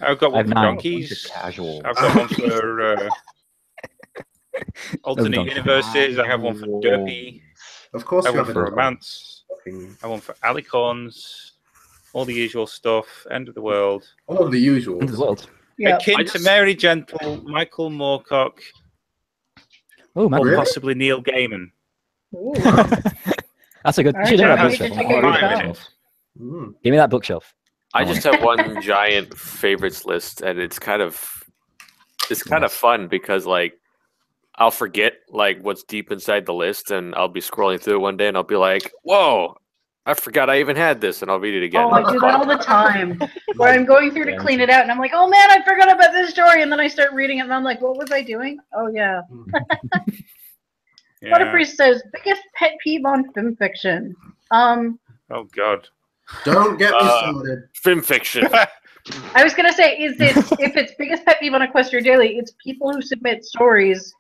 Speaker 5: I've got one for
Speaker 4: 9.
Speaker 5: donkeys.
Speaker 4: Casual.
Speaker 5: I've got one for alternate universes. I have one for Derpy.
Speaker 2: Of course,
Speaker 5: I have
Speaker 2: you
Speaker 5: one
Speaker 2: have
Speaker 5: for
Speaker 2: a
Speaker 5: romance. I have one for alicorns. All the usual stuff. End of the world.
Speaker 2: all of the usual.
Speaker 4: In the world.
Speaker 1: Yeah.
Speaker 5: Akin to Mary Gentle, Michael Moorcock,
Speaker 4: Oh,
Speaker 5: or
Speaker 4: man.
Speaker 2: Really?
Speaker 5: possibly Neil Gaiman.
Speaker 1: Ooh.
Speaker 4: That's a good.
Speaker 1: All right,
Speaker 4: Should have
Speaker 1: John,
Speaker 4: that
Speaker 1: you should
Speaker 4: bookshelf.
Speaker 1: take a good
Speaker 5: Fine.
Speaker 1: job.
Speaker 4: Give me that bookshelf.
Speaker 3: I just have one giant favorites list, and it's kind of fun because like I'll forget like what's deep inside the list, and I'll be scrolling through it one day, and I'll be like, "Whoa, I forgot I even had this," and I'll read it again.
Speaker 1: Oh, I do that all the time. Where I'm going through to clean it out, and I'm like, "Oh man, I forgot about this story," and then I start reading it, and I'm like, "What was I doing? Oh yeah."
Speaker 5: Yeah.
Speaker 1: Butterpriest says biggest pet peeve on film fiction.
Speaker 5: Oh God.
Speaker 2: Don't get me started.
Speaker 3: Film fiction.
Speaker 1: I was gonna say, is it if it's biggest pet peeve on Equestria Daily, it's people who submit stories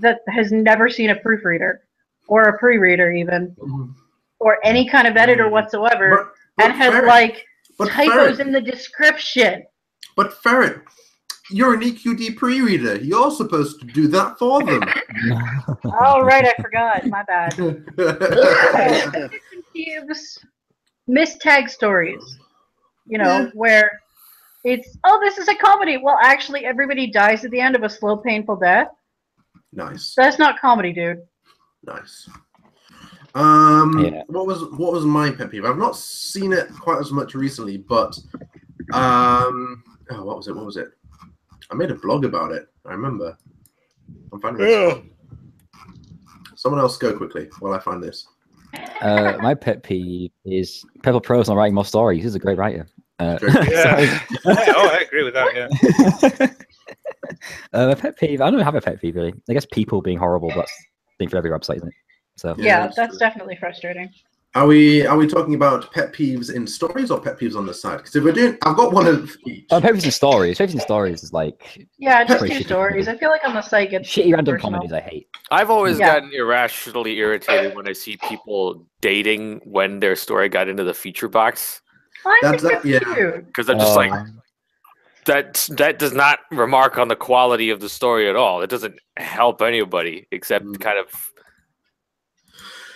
Speaker 1: that has never seen a proofreader or a pre-reader even, or any kind of editor whatsoever, and has
Speaker 2: Ferret,
Speaker 1: like
Speaker 2: but
Speaker 1: typos
Speaker 2: Ferret,
Speaker 1: in the description.
Speaker 2: But Ferret, you're an EQD pre-reader. You're supposed to do that for them.
Speaker 1: Oh right, I forgot. My bad. Peeves, mistag stories. You know, where it's this is a comedy. Well, actually, everybody dies at the end of a slow, painful death.
Speaker 2: Nice.
Speaker 1: That's not comedy, dude.
Speaker 2: Nice.
Speaker 4: Yeah.
Speaker 2: What was my pet peeve? I've not seen it quite as much recently, but what was it? I made a blog about it. I remember. I'm finding this. Someone else go quickly while I find this.
Speaker 4: My pet peeve is Pearple Prose not writing more stories. He's a great writer.
Speaker 5: Yeah. I agree with that. Yeah.
Speaker 4: My pet peeve. I don't have a pet peeve really. I guess people being horrible. That's the thing for every website, isn't it? So
Speaker 1: Yeah, that's definitely frustrating.
Speaker 2: Are we talking about pet peeves in stories or pet peeves on the side? Because if we're doing, I've got one of each.
Speaker 4: pet peeves in stories. Pet peeves in stories is like
Speaker 1: Yeah, just
Speaker 4: Pretty
Speaker 1: do
Speaker 4: shitty
Speaker 1: stories.
Speaker 4: comedy.
Speaker 1: I feel like on the site gets
Speaker 4: shitty random
Speaker 1: personal.
Speaker 4: comedies. I hate.
Speaker 3: I've always
Speaker 1: Yeah.
Speaker 3: gotten irrationally irritated when I see people dating when their story got into the feature box,
Speaker 1: I think
Speaker 2: That's-
Speaker 1: it's
Speaker 2: yeah.
Speaker 1: cute.
Speaker 3: because I'm just like, that does not remark on the quality of the story at all. It doesn't help anybody except kind of.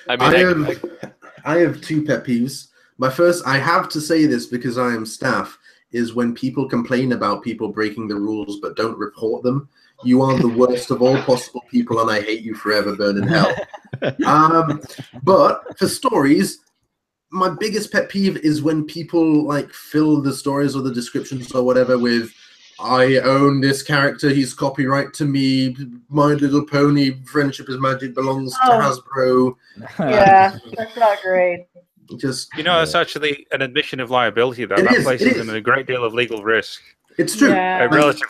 Speaker 3: I mean,
Speaker 2: I have two pet peeves. My first, I have to say this because I am staff, is when people complain about people breaking the rules but don't report them. You are the worst of all possible people, and I hate you forever, burn in hell. But for stories, my biggest pet peeve is when people like fill the stories or the descriptions or whatever with, I own this character, he's copyright to me, My Little Pony, Friendship is Magic belongs to Hasbro.
Speaker 1: Yeah, that's not great.
Speaker 2: Just
Speaker 5: It's actually an admission of liability. That
Speaker 2: It
Speaker 5: places
Speaker 2: is.
Speaker 5: them in a great deal of legal risk.
Speaker 2: it's true.
Speaker 1: Yeah.
Speaker 5: Relative.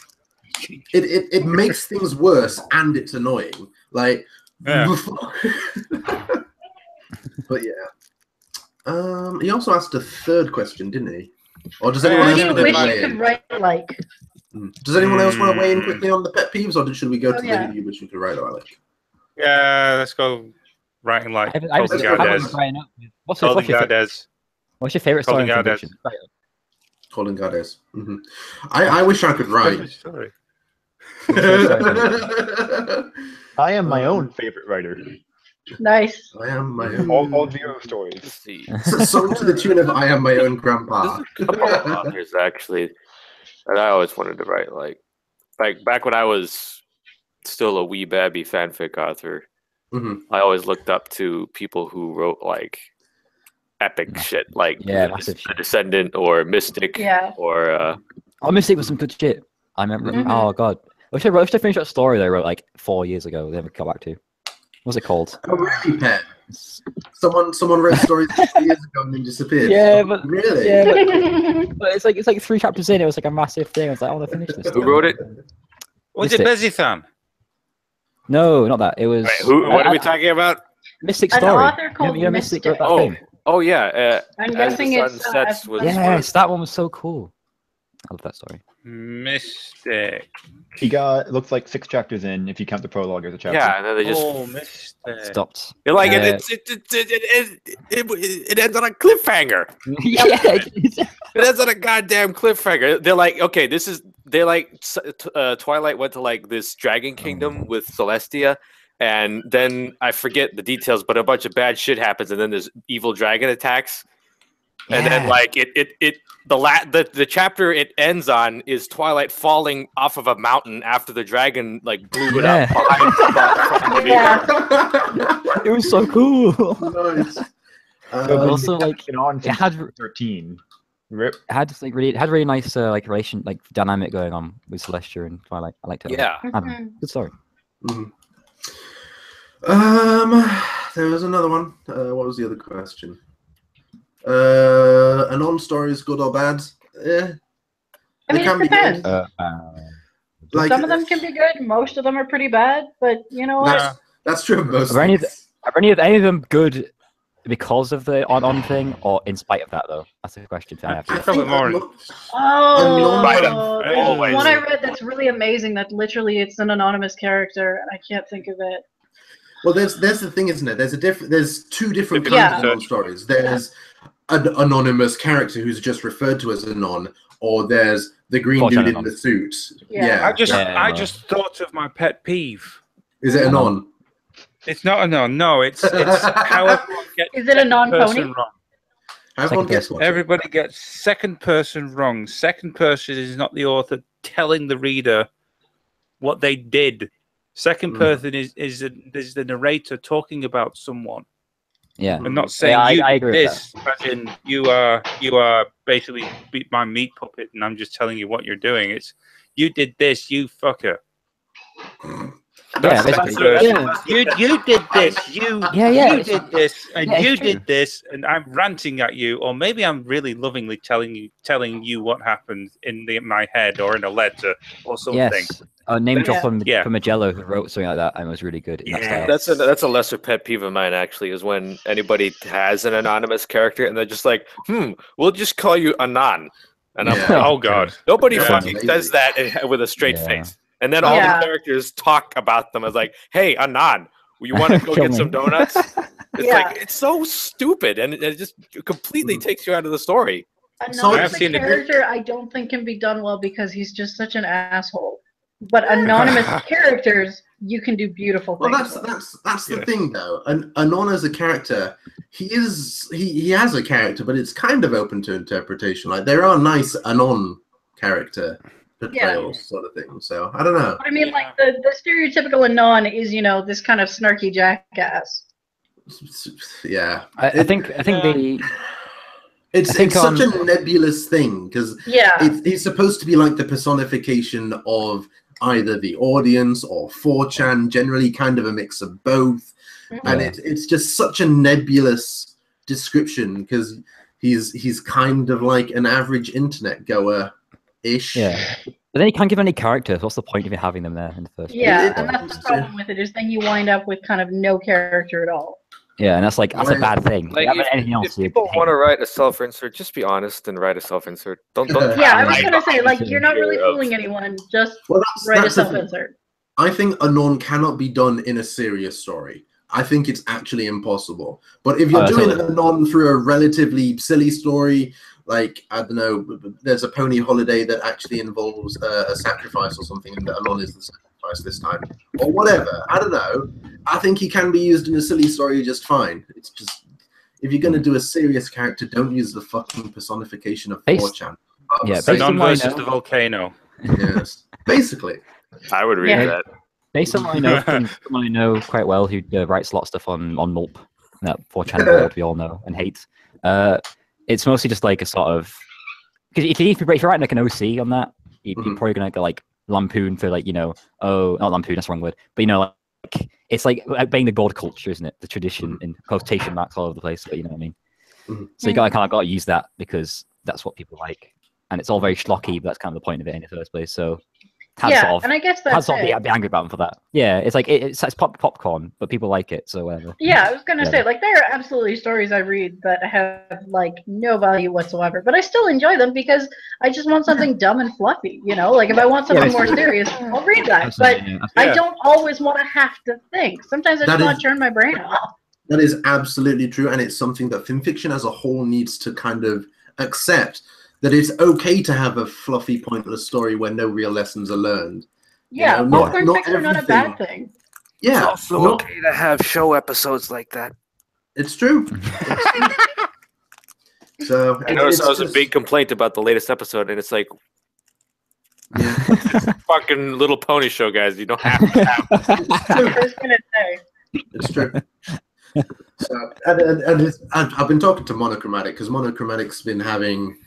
Speaker 2: It makes things worse and it's annoying. Like,
Speaker 5: Yeah.
Speaker 2: but yeah. He also asked a third question, didn't he? Or does anyone
Speaker 1: What
Speaker 2: else
Speaker 1: do you
Speaker 2: want to
Speaker 1: wish
Speaker 2: weigh
Speaker 1: you could
Speaker 2: in?
Speaker 1: write like?
Speaker 2: Does anyone else want to weigh in quickly on the pet peeves, or should we go to
Speaker 1: yeah.
Speaker 2: the you wish you could write like?
Speaker 5: Yeah, let's go writing like
Speaker 4: I was
Speaker 5: Colin
Speaker 2: Gardez.
Speaker 5: Gardez.
Speaker 4: What's your favorite story?
Speaker 5: Colin
Speaker 4: in
Speaker 5: Gardez.
Speaker 4: fiction? Right.
Speaker 2: Colin Gardez. I wish I could write.
Speaker 5: Story.
Speaker 6: I am my own favorite writer.
Speaker 1: Nice.
Speaker 2: I am my own.
Speaker 6: All zero stories.
Speaker 3: let's see.
Speaker 2: It's a song to the tune of I am my own grandpa.
Speaker 3: There's a couple of authors actually that I always wanted to write. Like back when I was still a wee babby fanfic author. I always looked up to people who wrote like epic shit, like
Speaker 4: massive
Speaker 3: The Descendant or Mystic, or
Speaker 4: Mystic was some good shit. I remember. Oh god, I wish I finished that story that I wrote like 4 years ago. They never got back to. What's it called?
Speaker 2: Oh really, Pet? Someone wrote stories 4 years ago and then disappeared.
Speaker 4: Yeah, but
Speaker 2: really?
Speaker 4: Yeah, but it's like 3 chapters in. It was like a massive thing. I was like, I want to finish this.
Speaker 3: Who wrote it?
Speaker 5: Was it Bezithan?
Speaker 4: No, not that. It was.
Speaker 3: Wait, what are we talking about?
Speaker 4: Mystic
Speaker 1: An
Speaker 4: Story.
Speaker 1: author called
Speaker 4: Mystic. Wrote that
Speaker 3: Oh,
Speaker 4: thing.
Speaker 3: oh yeah.
Speaker 1: I'm
Speaker 3: As
Speaker 1: guessing
Speaker 3: the
Speaker 1: it's
Speaker 3: Sun Sets was
Speaker 4: Yes, that one was so cool. I love that story.
Speaker 5: Mystic.
Speaker 6: He got, it looks like 6 chapters in, if you count the prologue as a chapter.
Speaker 3: Yeah, and then they just
Speaker 5: Mystic.
Speaker 4: Stopped.
Speaker 3: You're like it ends on a cliffhanger.
Speaker 4: Yeah,
Speaker 3: It ends on a goddamn cliffhanger. They're like, okay, Twilight went to like this dragon kingdom with Celestia, and then I forget the details, but a bunch of bad shit happens, and then this evil dragon attacks, and then like the chapter it ends on is Twilight falling off of a mountain after the dragon like blew it up behind
Speaker 4: It was so cool.
Speaker 2: Nice.
Speaker 4: Also, like
Speaker 6: it
Speaker 4: had
Speaker 6: 13.
Speaker 4: It had just, like really nice like relation, like dynamic going on with Celestia and Twilight. I liked it.
Speaker 3: Yeah.
Speaker 4: Good story.
Speaker 2: There was another one. What was the other question? Anon stories, good or bad? Yeah.
Speaker 1: I mean, it depends.
Speaker 2: Like,
Speaker 1: some of them can be good. Most of them are pretty bad. But you know what?
Speaker 2: That's true of most.
Speaker 4: Are any of them good because of the on thing, or in spite of that? Though that's the question.
Speaker 5: I think more.
Speaker 1: There's one I read that's really amazing. That literally it's an anonymous character, and I can't think of it.
Speaker 2: Well, there's the thing, isn't it? There's 2 different kinds of anon stories. There's an anonymous character who's just referred to as anon, or there's the green dude in the suit. Yeah.
Speaker 5: I just thought of my pet peeve.
Speaker 2: Is it anon?
Speaker 5: It's not anon. No, it's how everyone gets.
Speaker 1: Is it a non-pony?
Speaker 5: Everybody gets second person wrong. Second person is not the author telling the reader what they did. Second person is the narrator talking about someone.
Speaker 4: Yeah,
Speaker 5: and not saying I agree this, as in you are basically my meat puppet, and I'm just telling you what you're doing. It's you did this, you fucker. You did this, you did this, and you did this, and I'm ranting at you, or maybe I'm really lovingly telling you what happened in my head or in a letter or something.
Speaker 4: Yes. A name drop from Magello who wrote something like that and was really good. In that style.
Speaker 3: That's a lesser pet peeve of mine actually, is when anybody has an anonymous character and they're just like, we'll just call you Anon. And I'm like, oh god, nobody fucking says that with a straight face. And then all the characters talk about them as like, hey, Anon, you want to go get some donuts? It's like, it's so stupid, and it just completely takes you out of the story.
Speaker 1: Anonymous character I don't think can be done well because he's just such an asshole. But anonymous characters, you can do beautiful things.
Speaker 2: Well, that's the thing, though. Anon as a character, he has a character, but it's kind of open to interpretation. Like there are nice Anon character portrayals, sort of thing. So I don't know.
Speaker 1: But I mean, like the stereotypical Anon is, this kind of snarky jackass.
Speaker 2: Yeah,
Speaker 4: I think the.
Speaker 2: It's such a nebulous thing because he's supposed to be like the personification of either the audience or 4chan, generally kind of a mix of both. And it's just such a nebulous description because he's kind of like an average internet goer-ish.
Speaker 4: Yeah. But then he can't give any characters. What's the point of having them there in the first place?
Speaker 1: Yeah, and that's the problem with it, is then you wind up with kind of no character at all.
Speaker 4: Yeah, and that's a bad thing.
Speaker 3: Like, if people want to write a self-insert, just be honest and write a self-insert. Don't.
Speaker 1: Yeah, I was going to say, like, you're not really fooling anyone. Just write a self-insert.
Speaker 2: I think Anon cannot be done in a serious story. I think it's actually impossible. But if you're doing Anon through a relatively silly story, like, I don't know, there's a pony holiday that actually involves a sacrifice or something, and Anon is the sacrifice this time, or whatever. I don't know. I think he can be used in a silly story just fine. It's just, if you're going to do a serious character, don't use the fucking personification of 4chan.
Speaker 5: Anon versus the volcano.
Speaker 2: Yes, basically.
Speaker 3: I would read that.
Speaker 4: Based on what I know from someone I know quite well who writes a lot of stuff on Mulp, that 4chan board we all know and hate. It's mostly just like a sort of, because if you're writing like an OC on that, you're probably gonna go like lampoon for like, you know, oh, not lampoon, that's the wrong word, but you know, like it's like being the god culture, isn't it? The tradition in quotation marks all over the place, but you know what I mean. So you kind of got to use that because that's what people like, and it's all very schlocky, but that's kind of the point of it in the first place. So
Speaker 1: and I guess that's
Speaker 4: be angry about them for that. Yeah, it's like it's popcorn, but people like it, so whatever.
Speaker 1: Yeah, I was gonna say, like, there are absolutely stories I read that have like no value whatsoever, but I still enjoy them because I just want something dumb and fluffy, you know. Like if I want something more serious, I'll read that. But I don't always want to have to think. Sometimes I just want to turn my brain off.
Speaker 2: That is absolutely true, and it's something that fan fiction as a whole needs to kind of accept. That it's okay to have a fluffy, pointless story where no real lessons are learned.
Speaker 1: Yeah,
Speaker 2: you know,
Speaker 1: popcorn fiction are not a bad thing.
Speaker 2: Yeah,
Speaker 3: it's also okay to have show episodes like that.
Speaker 2: It's true. So
Speaker 3: I noticed that was a big complaint about the latest episode, and it's like, fucking Little Pony show, guys. You don't have to have.
Speaker 1: I was gonna say.
Speaker 2: It's true. So, and I've been talking to Monochromatic because Monochromatic's been having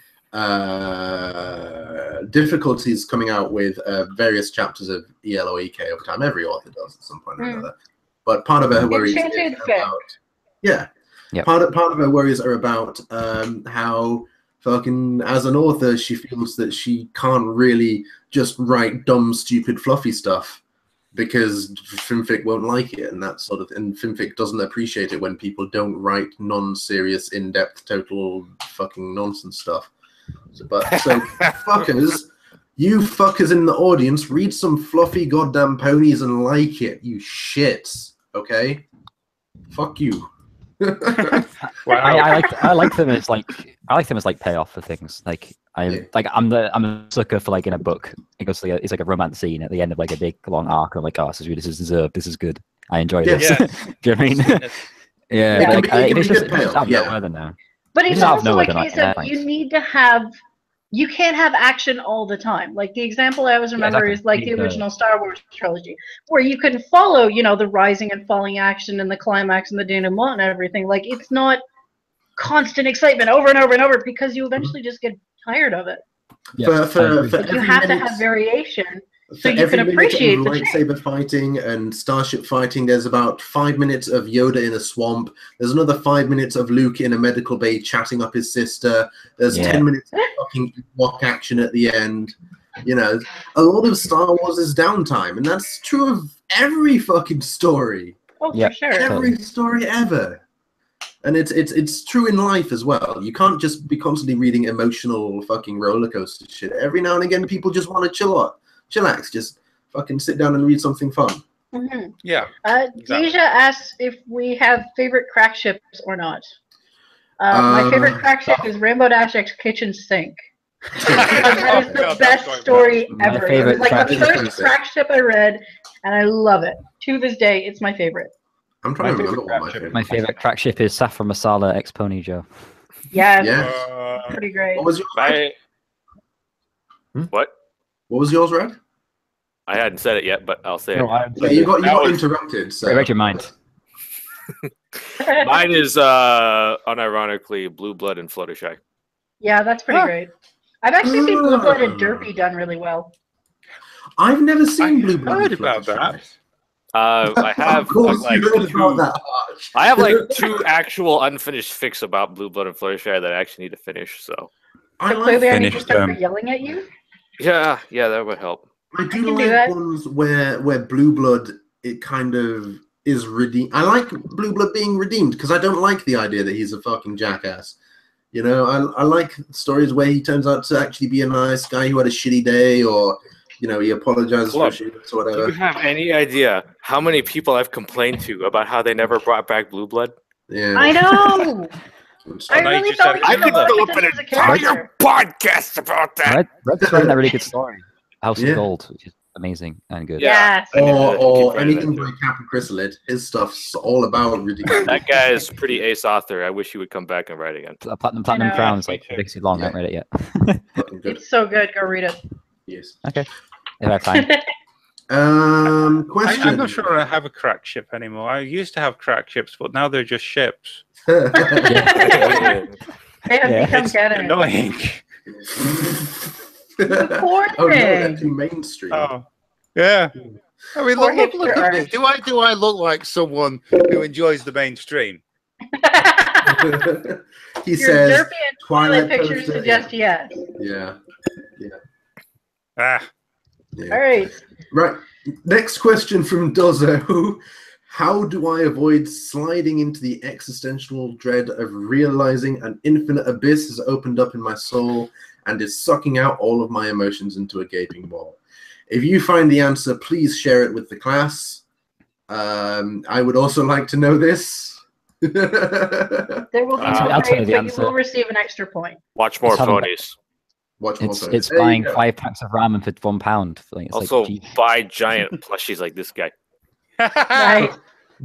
Speaker 2: difficulties coming out with various chapters of ELOEK over time. Every author does at some point or another. But part of her worries is about part of her worries are about how fucking as an author she feels that she can't really just write dumb, stupid, fluffy stuff because fanfic won't like it, and that sort of, and fanfic doesn't appreciate it when people don't write non-serious, in-depth, total fucking nonsense stuff. So fuckers, you fuckers in the audience, read some fluffy goddamn ponies and like it, you shits. Okay, fuck you.
Speaker 4: I like them as like payoff for things. Like I'm a sucker for like in a book. It goes like it's like a romance scene at the end of like a big long arc. I'm like, oh, this is deserved. This is good. I enjoy this. Do you know what I mean? It's just out nowhere than now.
Speaker 1: But it's also a case of you need to have. You can't have action all the time. Like the example I always remember is like the original Star Wars trilogy, where you can follow, you know, the rising and falling action and the climax and the denouement and everything. Like it's not constant excitement over and over and over because you eventually just get tired of it.
Speaker 2: Yeah,
Speaker 1: like you have to have variation so you can appreciate the
Speaker 2: lightsaber fighting and starship fighting. There's about 5 minutes of Yoda in a swamp. There's another 5 minutes of Luke in a medical bay chatting up his sister. There's 10 minutes of fucking walk action at the end. You know, a lot of Star Wars is downtime, and that's true of every fucking story.
Speaker 1: Oh, for sure.
Speaker 2: Every story ever. And it's true in life as well. You can't just be constantly reading emotional fucking roller coaster shit. Every now and again, people just want to chillax, just fucking sit down and read something fun.
Speaker 5: Yeah.
Speaker 1: Deja asks if we have favorite crack ships or not. My favorite crack ship is Rainbow Dash X Kitchen Sink. That is the best story ever. It was like the first crack ship I read, and I love it. To this day, it's my favorite.
Speaker 2: I'm trying to remember what
Speaker 4: my favorite crack ship is Saffron Masala X Pony Joe.
Speaker 1: Yeah, pretty great.
Speaker 2: What was yours?
Speaker 3: What?
Speaker 2: What was yours, Red?
Speaker 3: I hadn't said it yet, but I'll say it.
Speaker 2: Yeah, you got interrupted. So.
Speaker 4: I read your mind.
Speaker 3: Mine is unironically Blue Blood and Fluttershy.
Speaker 1: Yeah, that's pretty great. I've actually seen Blue Blood and Derpy done really well.
Speaker 2: I've never seen Blue Blood.
Speaker 5: I heard about that.
Speaker 3: I have I have like 2 actual unfinished fics about Blue Blood and Fluttershy that I actually need to finish. So
Speaker 1: clearly I need to start yelling at you.
Speaker 3: Yeah, that would help.
Speaker 2: I do like ones where Blue Blood it kind of is redeemed. I like Blue Blood being redeemed because I don't like the idea that he's a fucking jackass. You know, I like stories where he turns out to actually be a nice guy who had a shitty day, or you know, he apologizes for shit or whatever.
Speaker 3: Do you have any idea how many people I've complained to about how they never brought back Blue Blood?
Speaker 2: Yeah,
Speaker 1: I know. I really thought
Speaker 3: I could go up an entire podcast about that.
Speaker 4: Red's writing that really good story, House of Gold, which is amazing and good.
Speaker 1: Yeah.
Speaker 2: Or anything by Captain Chrysalid. His stuff's all about ridiculous.
Speaker 3: That guy is pretty ace author. I wish he would come back and write again.
Speaker 4: Platinum Crown's like ridiculously long. I haven't read it yet.
Speaker 1: It's so good. Go read it.
Speaker 2: Yes.
Speaker 4: Okay. If I have time.
Speaker 2: Question.
Speaker 5: I'm not sure I have a crack ship anymore. I used to have crack ships, but now they're just ships.
Speaker 1: They have become
Speaker 5: It's
Speaker 1: canon.
Speaker 5: annoying.
Speaker 1: Poor
Speaker 2: Oh no, they're
Speaker 1: thing.
Speaker 2: too mainstream.
Speaker 5: Oh, yeah.
Speaker 7: I mean,
Speaker 1: Poor
Speaker 7: look
Speaker 1: hipster
Speaker 7: at me.
Speaker 1: art.
Speaker 7: Do I look like someone who enjoys the mainstream?
Speaker 2: He
Speaker 1: Your
Speaker 2: says
Speaker 1: derpy and Twilight pictures
Speaker 2: poster,
Speaker 1: suggest yes.
Speaker 2: Yeah.
Speaker 5: Ah,
Speaker 2: Yeah.
Speaker 1: All right.
Speaker 2: Right. Next question from Dozzo. How do I avoid sliding into the existential dread of realizing an infinite abyss has opened up in my soul and is sucking out all of my emotions into a gaping wall? If you find the answer, please share it with the class. I would also like to know this.
Speaker 1: There will be
Speaker 4: I'll
Speaker 1: no
Speaker 4: tell you
Speaker 1: grade,
Speaker 4: the
Speaker 1: but you
Speaker 4: answer.
Speaker 1: will receive an extra point.
Speaker 3: Watch more
Speaker 4: Let's have a-
Speaker 3: phonies.
Speaker 2: Watch more
Speaker 4: It's
Speaker 2: photos. There you
Speaker 4: buying
Speaker 2: go.
Speaker 4: 5 packs of ramen for £1. Like, it's
Speaker 3: Also,
Speaker 4: like, geez.
Speaker 3: buy giant plushies like this guy.
Speaker 1: Right.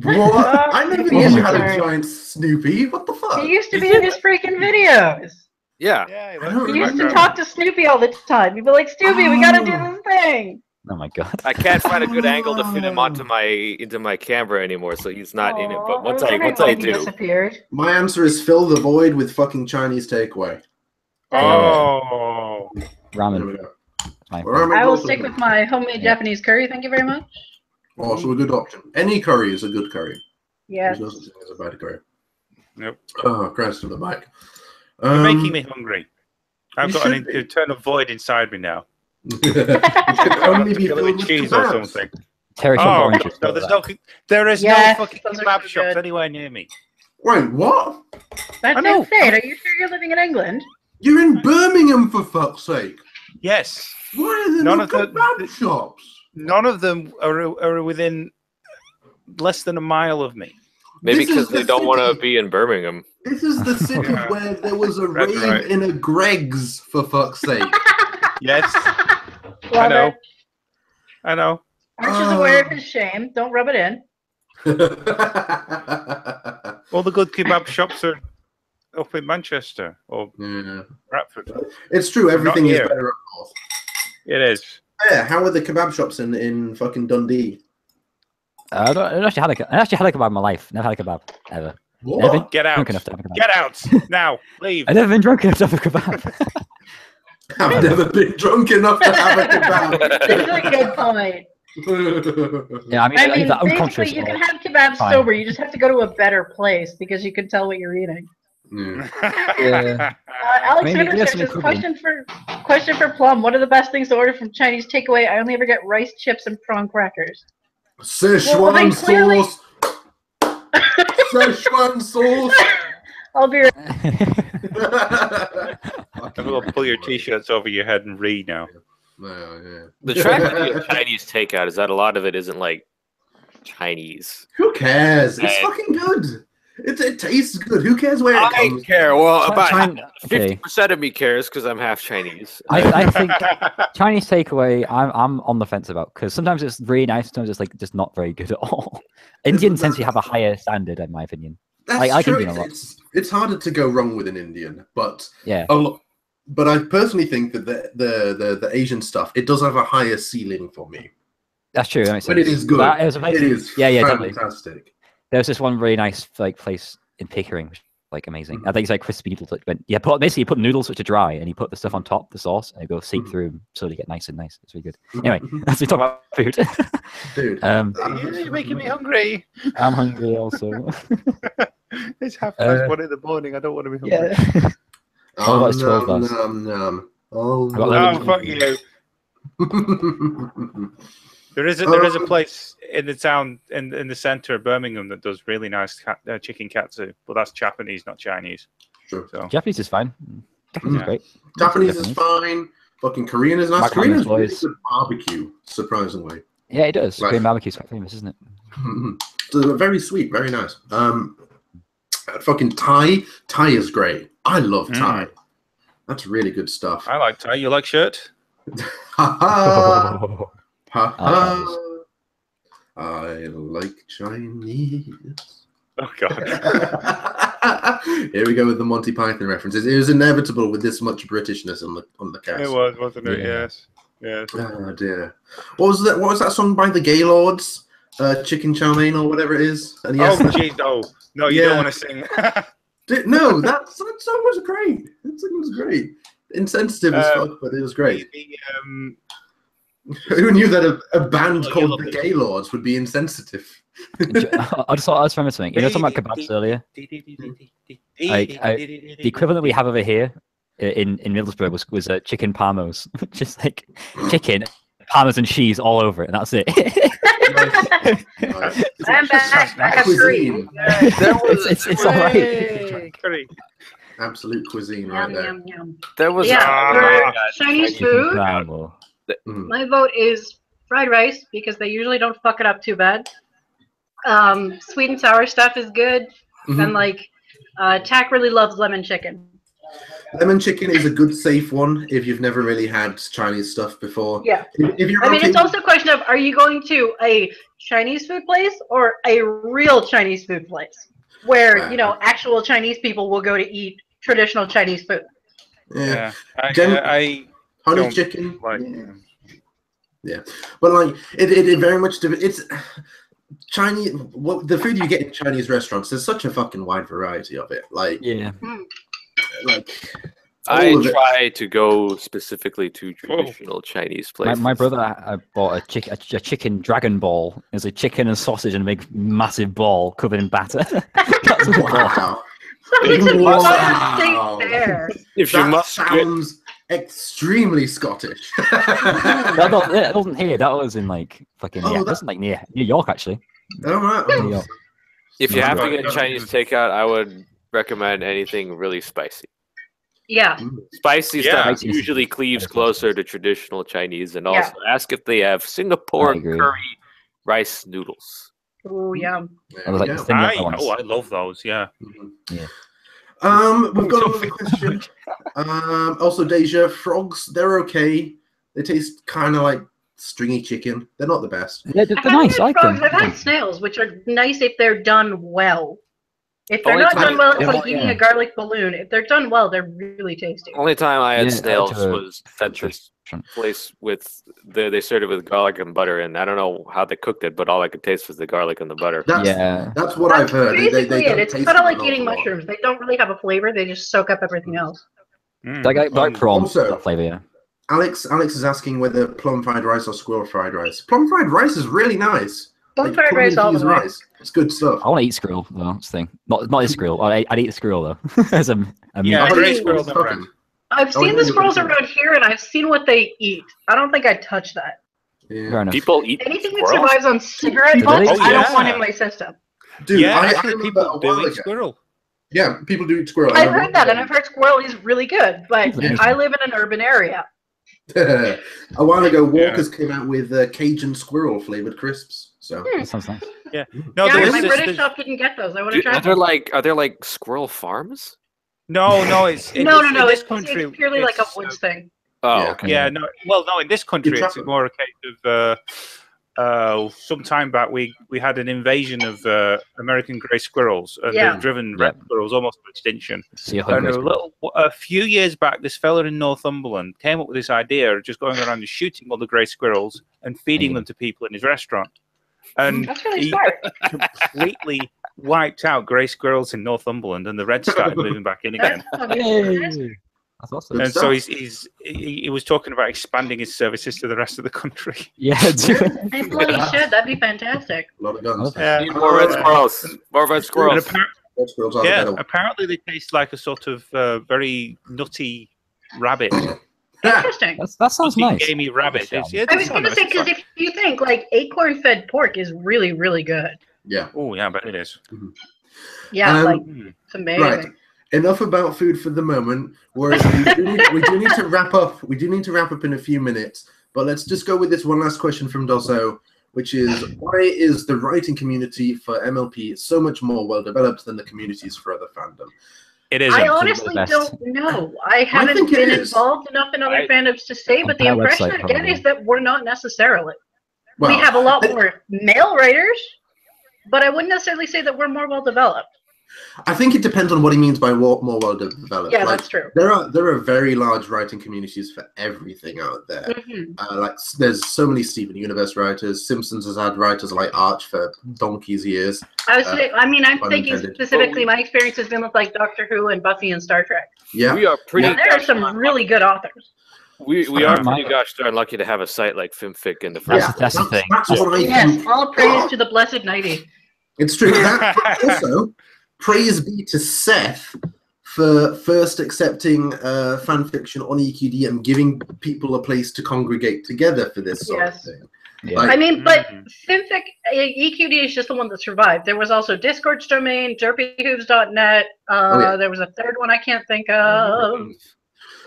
Speaker 2: What? I never
Speaker 1: Oh
Speaker 2: knew you
Speaker 1: my
Speaker 2: had a
Speaker 1: God.
Speaker 2: giant Snoopy. What the fuck?
Speaker 1: He used to be in his freaking videos.
Speaker 3: Yeah.
Speaker 7: Yeah,
Speaker 2: I don't
Speaker 1: He used to
Speaker 2: remember.
Speaker 1: talk to Snoopy all the time. He'd be like, Snoopy, we gotta do this thing.
Speaker 4: Oh my god.
Speaker 3: I can't find a good angle to fit him onto my camera anymore, so he's not in it. But
Speaker 1: Aw,
Speaker 3: once
Speaker 1: was
Speaker 3: I
Speaker 1: wondering
Speaker 3: once I
Speaker 1: why he
Speaker 3: do,
Speaker 1: disappeared.
Speaker 2: My answer is fill the void with fucking Chinese takeaway.
Speaker 5: oh,
Speaker 2: There
Speaker 4: Ramen.
Speaker 2: we go.
Speaker 4: My
Speaker 2: Ramen
Speaker 1: I will
Speaker 2: also
Speaker 1: stick
Speaker 2: good.
Speaker 1: with my homemade Japanese curry. Thank you very much.
Speaker 2: Also a good option. Any curry is a good curry.
Speaker 1: Yes.
Speaker 2: There's no such thing as a bad curry.
Speaker 5: Yep.
Speaker 2: Oh, Christ to the back.
Speaker 5: You're making me hungry. I've
Speaker 2: you
Speaker 5: got an
Speaker 2: should be.
Speaker 5: internal void inside me now.
Speaker 2: It should only be
Speaker 5: Fill it
Speaker 2: filled
Speaker 5: with
Speaker 2: with
Speaker 5: cheese or
Speaker 2: kebabs.
Speaker 5: something.
Speaker 4: Terry
Speaker 5: Oh,
Speaker 4: shop oranges.
Speaker 5: no, there is
Speaker 1: Yes,
Speaker 5: no fucking
Speaker 1: those are
Speaker 5: kebab
Speaker 1: so
Speaker 5: shops
Speaker 1: good.
Speaker 5: anywhere near me.
Speaker 2: Wait, what?
Speaker 1: That's
Speaker 5: I know.
Speaker 1: insane. Are you sure you're living in England?
Speaker 2: You're in Birmingham, for fuck's sake.
Speaker 5: Yes,
Speaker 2: Why are there
Speaker 5: None
Speaker 2: no
Speaker 5: of the-
Speaker 2: kebab shops?
Speaker 5: none of them are within less than a mile of me.
Speaker 3: maybe
Speaker 2: This is
Speaker 3: because they
Speaker 2: the
Speaker 3: don't want to
Speaker 2: city.
Speaker 3: be in Birmingham.
Speaker 2: This is the city
Speaker 5: Yeah.
Speaker 2: where there was a
Speaker 5: That's
Speaker 2: rave
Speaker 5: right.
Speaker 2: in a Greg's, for fuck's sake.
Speaker 5: Yes,
Speaker 1: Love
Speaker 5: know.
Speaker 1: it.
Speaker 5: I know.
Speaker 1: Aren't you aware of his shame? Don't rub it in.
Speaker 5: All the good kebab shops are up in Manchester or
Speaker 2: Yeah.
Speaker 5: Bradford.
Speaker 2: It's true, everything is
Speaker 5: here.
Speaker 2: better up north.
Speaker 5: It is.
Speaker 2: Yeah, how are the kebab shops in fucking Dundee?
Speaker 4: I actually had a kebab in my life. Never had a kebab ever.
Speaker 2: What?
Speaker 4: Never been
Speaker 5: Get out.
Speaker 4: drunk enough to have a kebab.
Speaker 5: Get out now. Leave.
Speaker 4: I've never been drunk enough to have a kebab.
Speaker 2: I've never been drunk enough to have a
Speaker 1: That's a good point.
Speaker 2: kebab.
Speaker 4: Yeah, I mean,
Speaker 1: I
Speaker 4: I'm
Speaker 1: mean,
Speaker 4: unconscious.
Speaker 1: basically, you can have kebabs
Speaker 4: Fine.
Speaker 1: sober. You just have to go to a better place because you can tell what you're eating.
Speaker 2: Yeah.
Speaker 4: Yeah.
Speaker 1: Alexander
Speaker 4: Maybe there's
Speaker 1: says,
Speaker 4: some
Speaker 1: question for Plum. What are the best things to order from Chinese takeaway? I only ever get rice, chips, and prawn crackers. Well, then
Speaker 2: Szechuan
Speaker 1: clearly-
Speaker 2: sauce. Szechuan sauce.
Speaker 1: I'll be right.
Speaker 5: I'm going to pull your t-shirts over your head and read now.
Speaker 2: Yeah.
Speaker 3: The tragedy of Chinese takeout is that a lot of it isn't like Chinese.
Speaker 2: Who cares? It's
Speaker 3: Hey.
Speaker 2: fucking good. It tastes good. Who cares where it
Speaker 3: I
Speaker 2: comes?
Speaker 3: care. Well, about
Speaker 4: China- okay.
Speaker 3: 50% of me cares because I'm half Chinese.
Speaker 4: I think Chinese takeaway, I'm on the fence about because sometimes it's really nice, sometimes it's like just not very good at all. Indian tends to have a higher standard, in my opinion.
Speaker 2: That's
Speaker 4: I
Speaker 2: true.
Speaker 4: Indian a lot.
Speaker 2: It's harder to go wrong with an Indian, but
Speaker 4: Yeah,
Speaker 2: but I personally think that the Asian stuff, it does have a higher ceiling for me.
Speaker 4: that's true. That makes sense.
Speaker 2: But it is good.
Speaker 4: But it was amazing.
Speaker 2: It is
Speaker 4: Yeah, totally.
Speaker 2: fantastic.
Speaker 4: There was this one really nice like place in Pickering, which was, like amazing. I think it's like crispy noodles. Like, basically you put noodles which are dry, and you put the stuff on top, the sauce, and it goes seep through them so they get nice and nice. It's really good. Anyway, as we talk about food,
Speaker 2: Dude.
Speaker 5: You're making me hungry.
Speaker 4: I'm hungry also.
Speaker 5: It's 1:30 in the morning. I don't want to be hungry.
Speaker 4: Yeah. Oh, it's 12 bars.
Speaker 2: Oh,
Speaker 4: I got
Speaker 5: Oh, fuck you. There is a place in the town in the center of Birmingham that does really nice chicken katsu, but that's Japanese, not Chinese.
Speaker 2: Sure.
Speaker 5: So
Speaker 4: Japanese is fine. Japanese is great.
Speaker 2: Japanese is fine. Fucking Korean is nice.
Speaker 4: My
Speaker 2: Korean is really
Speaker 4: boys.
Speaker 2: good barbecue, surprisingly.
Speaker 4: Yeah, it does.
Speaker 2: Right.
Speaker 4: Korean barbecue's quite famous, isn't it?
Speaker 2: So very sweet, very nice. Fucking Thai is great. I love Thai. That's really good stuff.
Speaker 5: I like Thai. You like shirt?
Speaker 2: Ha ha. Ha
Speaker 4: I
Speaker 2: ha. I like Chinese.
Speaker 5: Oh god.
Speaker 2: Here we go with the Monty Python references. It was inevitable with this much Britishness on the cast.
Speaker 5: It was, wasn't it?
Speaker 4: Yeah.
Speaker 5: Yes. Yeah.
Speaker 2: Oh dear. What was that? What was that song by the Gaylords? Chicken Chow Mein or whatever it is. And yes,
Speaker 5: Oh, jeez, no, you don't want to sing.
Speaker 2: No, that song was great. That song was great. Insensitive as fuck, but it was great. Who knew that a band called the Gaylords would be insensitive?
Speaker 4: I just remember something. You know, talking about kebabs earlier. The equivalent we have over here in Middlesbrough was chicken parmos, just like chicken, parmesan cheese all over it, and that's it.
Speaker 1: I'm back. I have three.
Speaker 4: It's all right.
Speaker 2: Absolute cuisine, right there.
Speaker 1: Yum, yum.
Speaker 3: There was
Speaker 1: for Chinese food.
Speaker 4: Mm.
Speaker 1: My vote is fried rice because they usually don't fuck it up too bad. Sweet and sour stuff is good, and like Tack really loves lemon chicken.
Speaker 2: Lemon chicken is a good safe one if you've never really had Chinese stuff before.
Speaker 1: Yeah.
Speaker 2: If you're
Speaker 1: It's also a question of, are you going to a Chinese food place or a real Chinese food place where actual Chinese people will go to eat traditional Chinese food?
Speaker 2: Yeah.
Speaker 5: I
Speaker 2: honey chicken.
Speaker 5: Like,
Speaker 2: yeah. But like it very much it's Chinese. The food you get in Chinese restaurants, there's such a fucking wide variety of it. Like like
Speaker 3: I try to go specifically to traditional Chinese places.
Speaker 4: My brother bought a chicken dragon ball. It's a chicken and sausage in a big massive ball covered in batter. That's
Speaker 2: wow.
Speaker 3: If you must
Speaker 2: sounds extremely Scottish.
Speaker 4: That wasn't here. That was in like fucking that wasn't like near New York actually.
Speaker 2: All right.
Speaker 4: New York.
Speaker 3: If you have to get Chinese takeout, I would recommend anything really spicy.
Speaker 1: Yeah.
Speaker 3: Spicy stuff usually cleaves closer to traditional Chinese, and also ask if they have Singapore curry rice noodles.
Speaker 1: Oh, yum.
Speaker 5: I love those. Yeah.
Speaker 4: Yeah.
Speaker 2: We've got another question. Also, Deja, frogs, they're okay. They taste kind of like stringy chicken. They're not the best.
Speaker 4: Yeah, they're nice. I like them.
Speaker 1: I've had snails, which are nice if they're done well. If they're not done well, it's like eating a garlic balloon. If they're done well, they're really tasty.
Speaker 3: Only time I had snails was at this place with they served it with garlic and butter, and I don't know how they cooked it, but all I could taste was the garlic and the butter.
Speaker 2: That's what I've heard.
Speaker 1: Basically, it's kind of like eating mushrooms. They don't really have a flavor. They just soak up everything else.
Speaker 4: Like prawns, that flavor, yeah.
Speaker 2: Alex is asking whether plum fried rice or squirrel fried rice. Plum fried rice is really nice.
Speaker 1: Plum fried rice all the way.
Speaker 2: It's good stuff.
Speaker 4: I want to eat squirrel though. That's the thing. Not this squirrel. I'd eat the squirrel though. As a
Speaker 5: squirrels around.
Speaker 1: I've seen the squirrels around here, and I've seen what they eat. I don't think I'd touch that.
Speaker 2: Yeah.
Speaker 3: People eat
Speaker 1: anything that survives on cigarette butts. I don't want in my system.
Speaker 2: Dude,
Speaker 5: I heard people do eat squirrel.
Speaker 2: Yeah, people do eat squirrel.
Speaker 1: I've heard that, and I've heard squirrel is really good, but I live in an urban area.
Speaker 2: A while ago, Walker's came out with Cajun squirrel flavored crisps. So
Speaker 4: that sounds nice.
Speaker 5: Yeah.
Speaker 1: No, my British shop didn't get those. I want to try them.
Speaker 3: Are there like squirrel farms?
Speaker 5: No.
Speaker 1: No.
Speaker 5: In this country,
Speaker 1: it's purely like a woods thing.
Speaker 3: Oh, okay.
Speaker 5: Yeah. No. Well, no. In this country, it's more a case of some time back we had an invasion of American grey squirrels, and they've driven red squirrels almost to extinction. And a few years back, this fella in Northumberland came up with this idea of just going around and shooting all the grey squirrels and feeding them to people in his restaurant. And
Speaker 1: that's really smart.
Speaker 5: Completely wiped out grey squirrels in Northumberland, and the reds started moving back in again.
Speaker 4: That's awesome.
Speaker 5: And so he was talking about expanding his services to the rest of the country.
Speaker 4: Yeah,
Speaker 1: I bloody should. That'd be fantastic.
Speaker 2: A lot of guns.
Speaker 3: More red squirrels. More red squirrels.
Speaker 5: Apparently they taste like a sort of very nutty rabbit.
Speaker 1: Interesting.
Speaker 4: That sounds nice.
Speaker 5: Gamey rabbit.
Speaker 1: I was going to say, because if you think like acorn-fed pork is really, really good.
Speaker 2: Yeah.
Speaker 5: Oh yeah, but it is.
Speaker 1: Yeah, it's amazing.
Speaker 2: Right. Enough about food for the moment. Whereas we do need to wrap up. We do need to wrap up in a few minutes. But let's just go with this one last question from Dosso, which is, why is the writing community for MLP so much more well developed than the communities for other fandom?
Speaker 5: It is.
Speaker 1: I honestly don't know. I haven't been involved enough in other fandoms to say, but the impression I get is that we're not necessarily. Well, we have a lot more male writers, but I wouldn't necessarily say that we're more well developed.
Speaker 2: I think it depends on what he means by more well developed.
Speaker 1: Yeah,
Speaker 2: like,
Speaker 1: that's true.
Speaker 2: There are very large writing communities for everything out there. Like there's so many Steven Universe writers. Simpsons has had writers like Arch for donkey's years.
Speaker 1: I'm thinking specifically. My experience has been with like Doctor Who and Buffy and Star Trek.
Speaker 2: Yeah,
Speaker 3: we are pretty.
Speaker 1: And there are some really good authors.
Speaker 3: We are pretty gosh darn lucky to have a site like FimFic in the first.
Speaker 4: That's the thing.
Speaker 2: That's what I think.
Speaker 1: All praise to the blessed Nighty.
Speaker 2: It's true. Also, praise be to Seth for first accepting fan fiction on EQD and giving people a place to congregate together for this sort of thing.
Speaker 4: Yeah.
Speaker 2: Like,
Speaker 1: I mean, but FimFic, EQD is just the one that survived. There was also Discord's domain, derpyhooves.net. There was a third one I can't think of.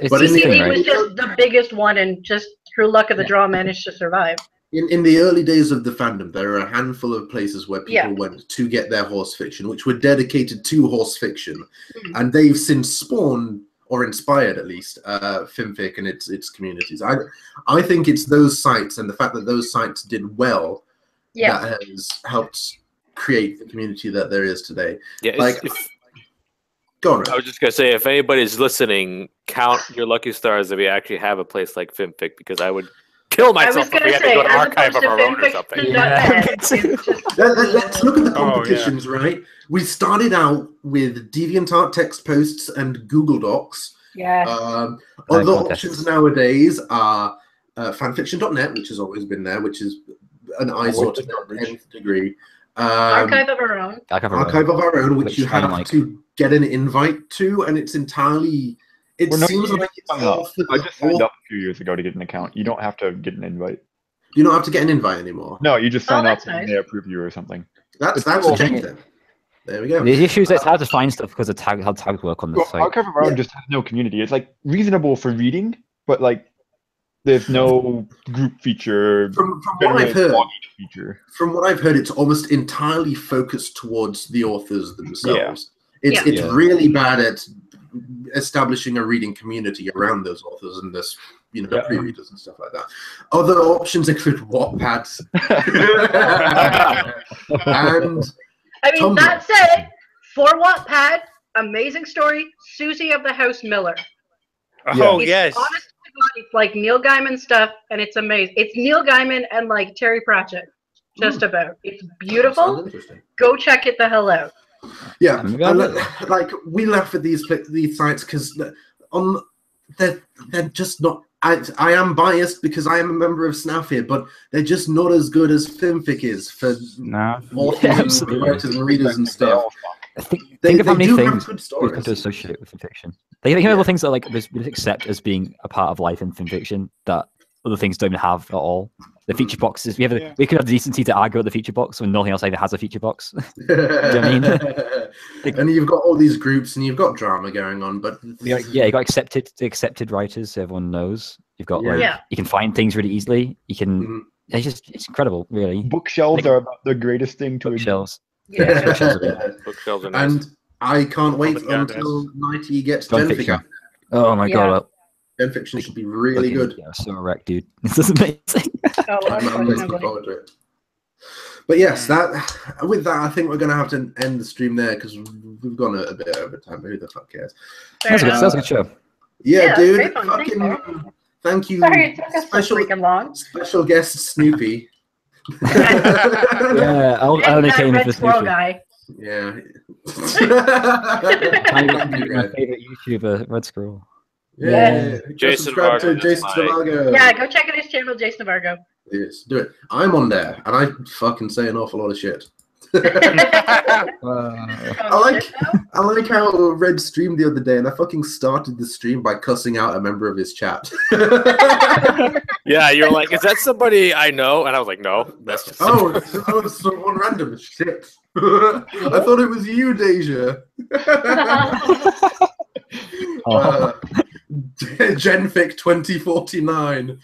Speaker 4: But
Speaker 1: EQD was just the biggest one, and just through luck of the draw managed to survive.
Speaker 2: In the early days of the fandom, there are a handful of places where people went to get their horse fiction, which were dedicated to horse fiction, and they've since spawned, or inspired at least, FimFic and its communities. I think it's those sites and the fact that those sites did well that has helped create the community that there is today.
Speaker 3: Yeah,
Speaker 2: like, go on.
Speaker 3: I was just gonna say, if anybody's listening, count your lucky stars that we actually have a place like FimFic, because I would kill myself if we had to go to archive of our own or something.
Speaker 2: Let's look at the competitions, right? We started out with DeviantArt text posts and Google Docs. Other options nowadays are fanfiction.net, which has always been there, which is an eyesore to the nth degree.
Speaker 1: Archive of our own.
Speaker 2: Archive of our own, which you have to get an invite to, and it's entirely. It seems like it's all for
Speaker 6: I just signed up a few years ago to get an account. You don't have to get an invite.
Speaker 2: You don't have to get an invite anymore.
Speaker 6: No, you just sign up and they approve you or something.
Speaker 2: That's a change then. There we go.
Speaker 4: The issue is it's hard to find stuff because of how tags work on this site.
Speaker 6: Archive of our own just has no community. It's like reasonable for reading, but like there's no group feature.
Speaker 2: From what I've heard, it's almost entirely focused towards the authors themselves. It's really bad at establishing a reading community around those authors and this, pre-readers and stuff like that. Other options include Wattpad. And
Speaker 1: I mean, Tumblr. That said, for Wattpad, amazing story, Susie of the House Miller.
Speaker 7: Oh, yes.
Speaker 1: Honest to God, it's like Neil Gaiman stuff, and it's amazing. It's Neil Gaiman and like Terry Pratchett, just about. It's beautiful. Go check it the hell out.
Speaker 2: Yeah, like we laugh at these sites because they're just not. I am biased because I am a member of SNAF here, but they're just not as good as FimFic is for authors and writers and readers and stuff.
Speaker 4: Think of how many things we come to associate with fiction. They think of all things that like we accept as being a part of life in fiction that other things don't even have at all. The feature boxes. We could have the decency to argue about the feature box when nothing else even has a feature box. Do you know what I mean?
Speaker 2: And you've got all these groups and you've got drama going on, but
Speaker 4: you've got accepted writers, so everyone knows. You've got you can find things really easily. You can it's incredible, really.
Speaker 6: Bookshelves are about the greatest thing to
Speaker 4: bookshelves.
Speaker 3: Bookshelves are nice.
Speaker 2: And I can't wait until Nighty gets Genfic.
Speaker 4: Oh my god.
Speaker 2: Genfiction should be really good.
Speaker 4: Yeah, so wrecked, dude. This is amazing.
Speaker 2: I'm looking forward to it. But yes, with that, I think we're going to have to end the stream there because we've gone a bit over time. Who the fuck cares?
Speaker 4: That was a good show.
Speaker 2: Yeah, dude. Thank you.
Speaker 1: Sorry, it took us so freaking long.
Speaker 2: Special guest Snoopy.
Speaker 4: I only came for Snoopy.
Speaker 1: Guy.
Speaker 2: Yeah.
Speaker 4: My favorite YouTuber, Red Squirrel.
Speaker 2: Yeah.
Speaker 3: Jason Vargo.
Speaker 2: Jason Vargo.
Speaker 1: Yeah, go check out his channel, Jason Vargo.
Speaker 2: Yes, do it. I'm on there, and I fucking say an awful lot of shit. I like how Red streamed the other day, and I fucking started the stream by cussing out a member of his chat.
Speaker 3: Yeah, you're like, is that somebody I know? And I was like, no, that's just
Speaker 2: it's someone random. Shit. I thought it was you, Deja. Genfic 2049.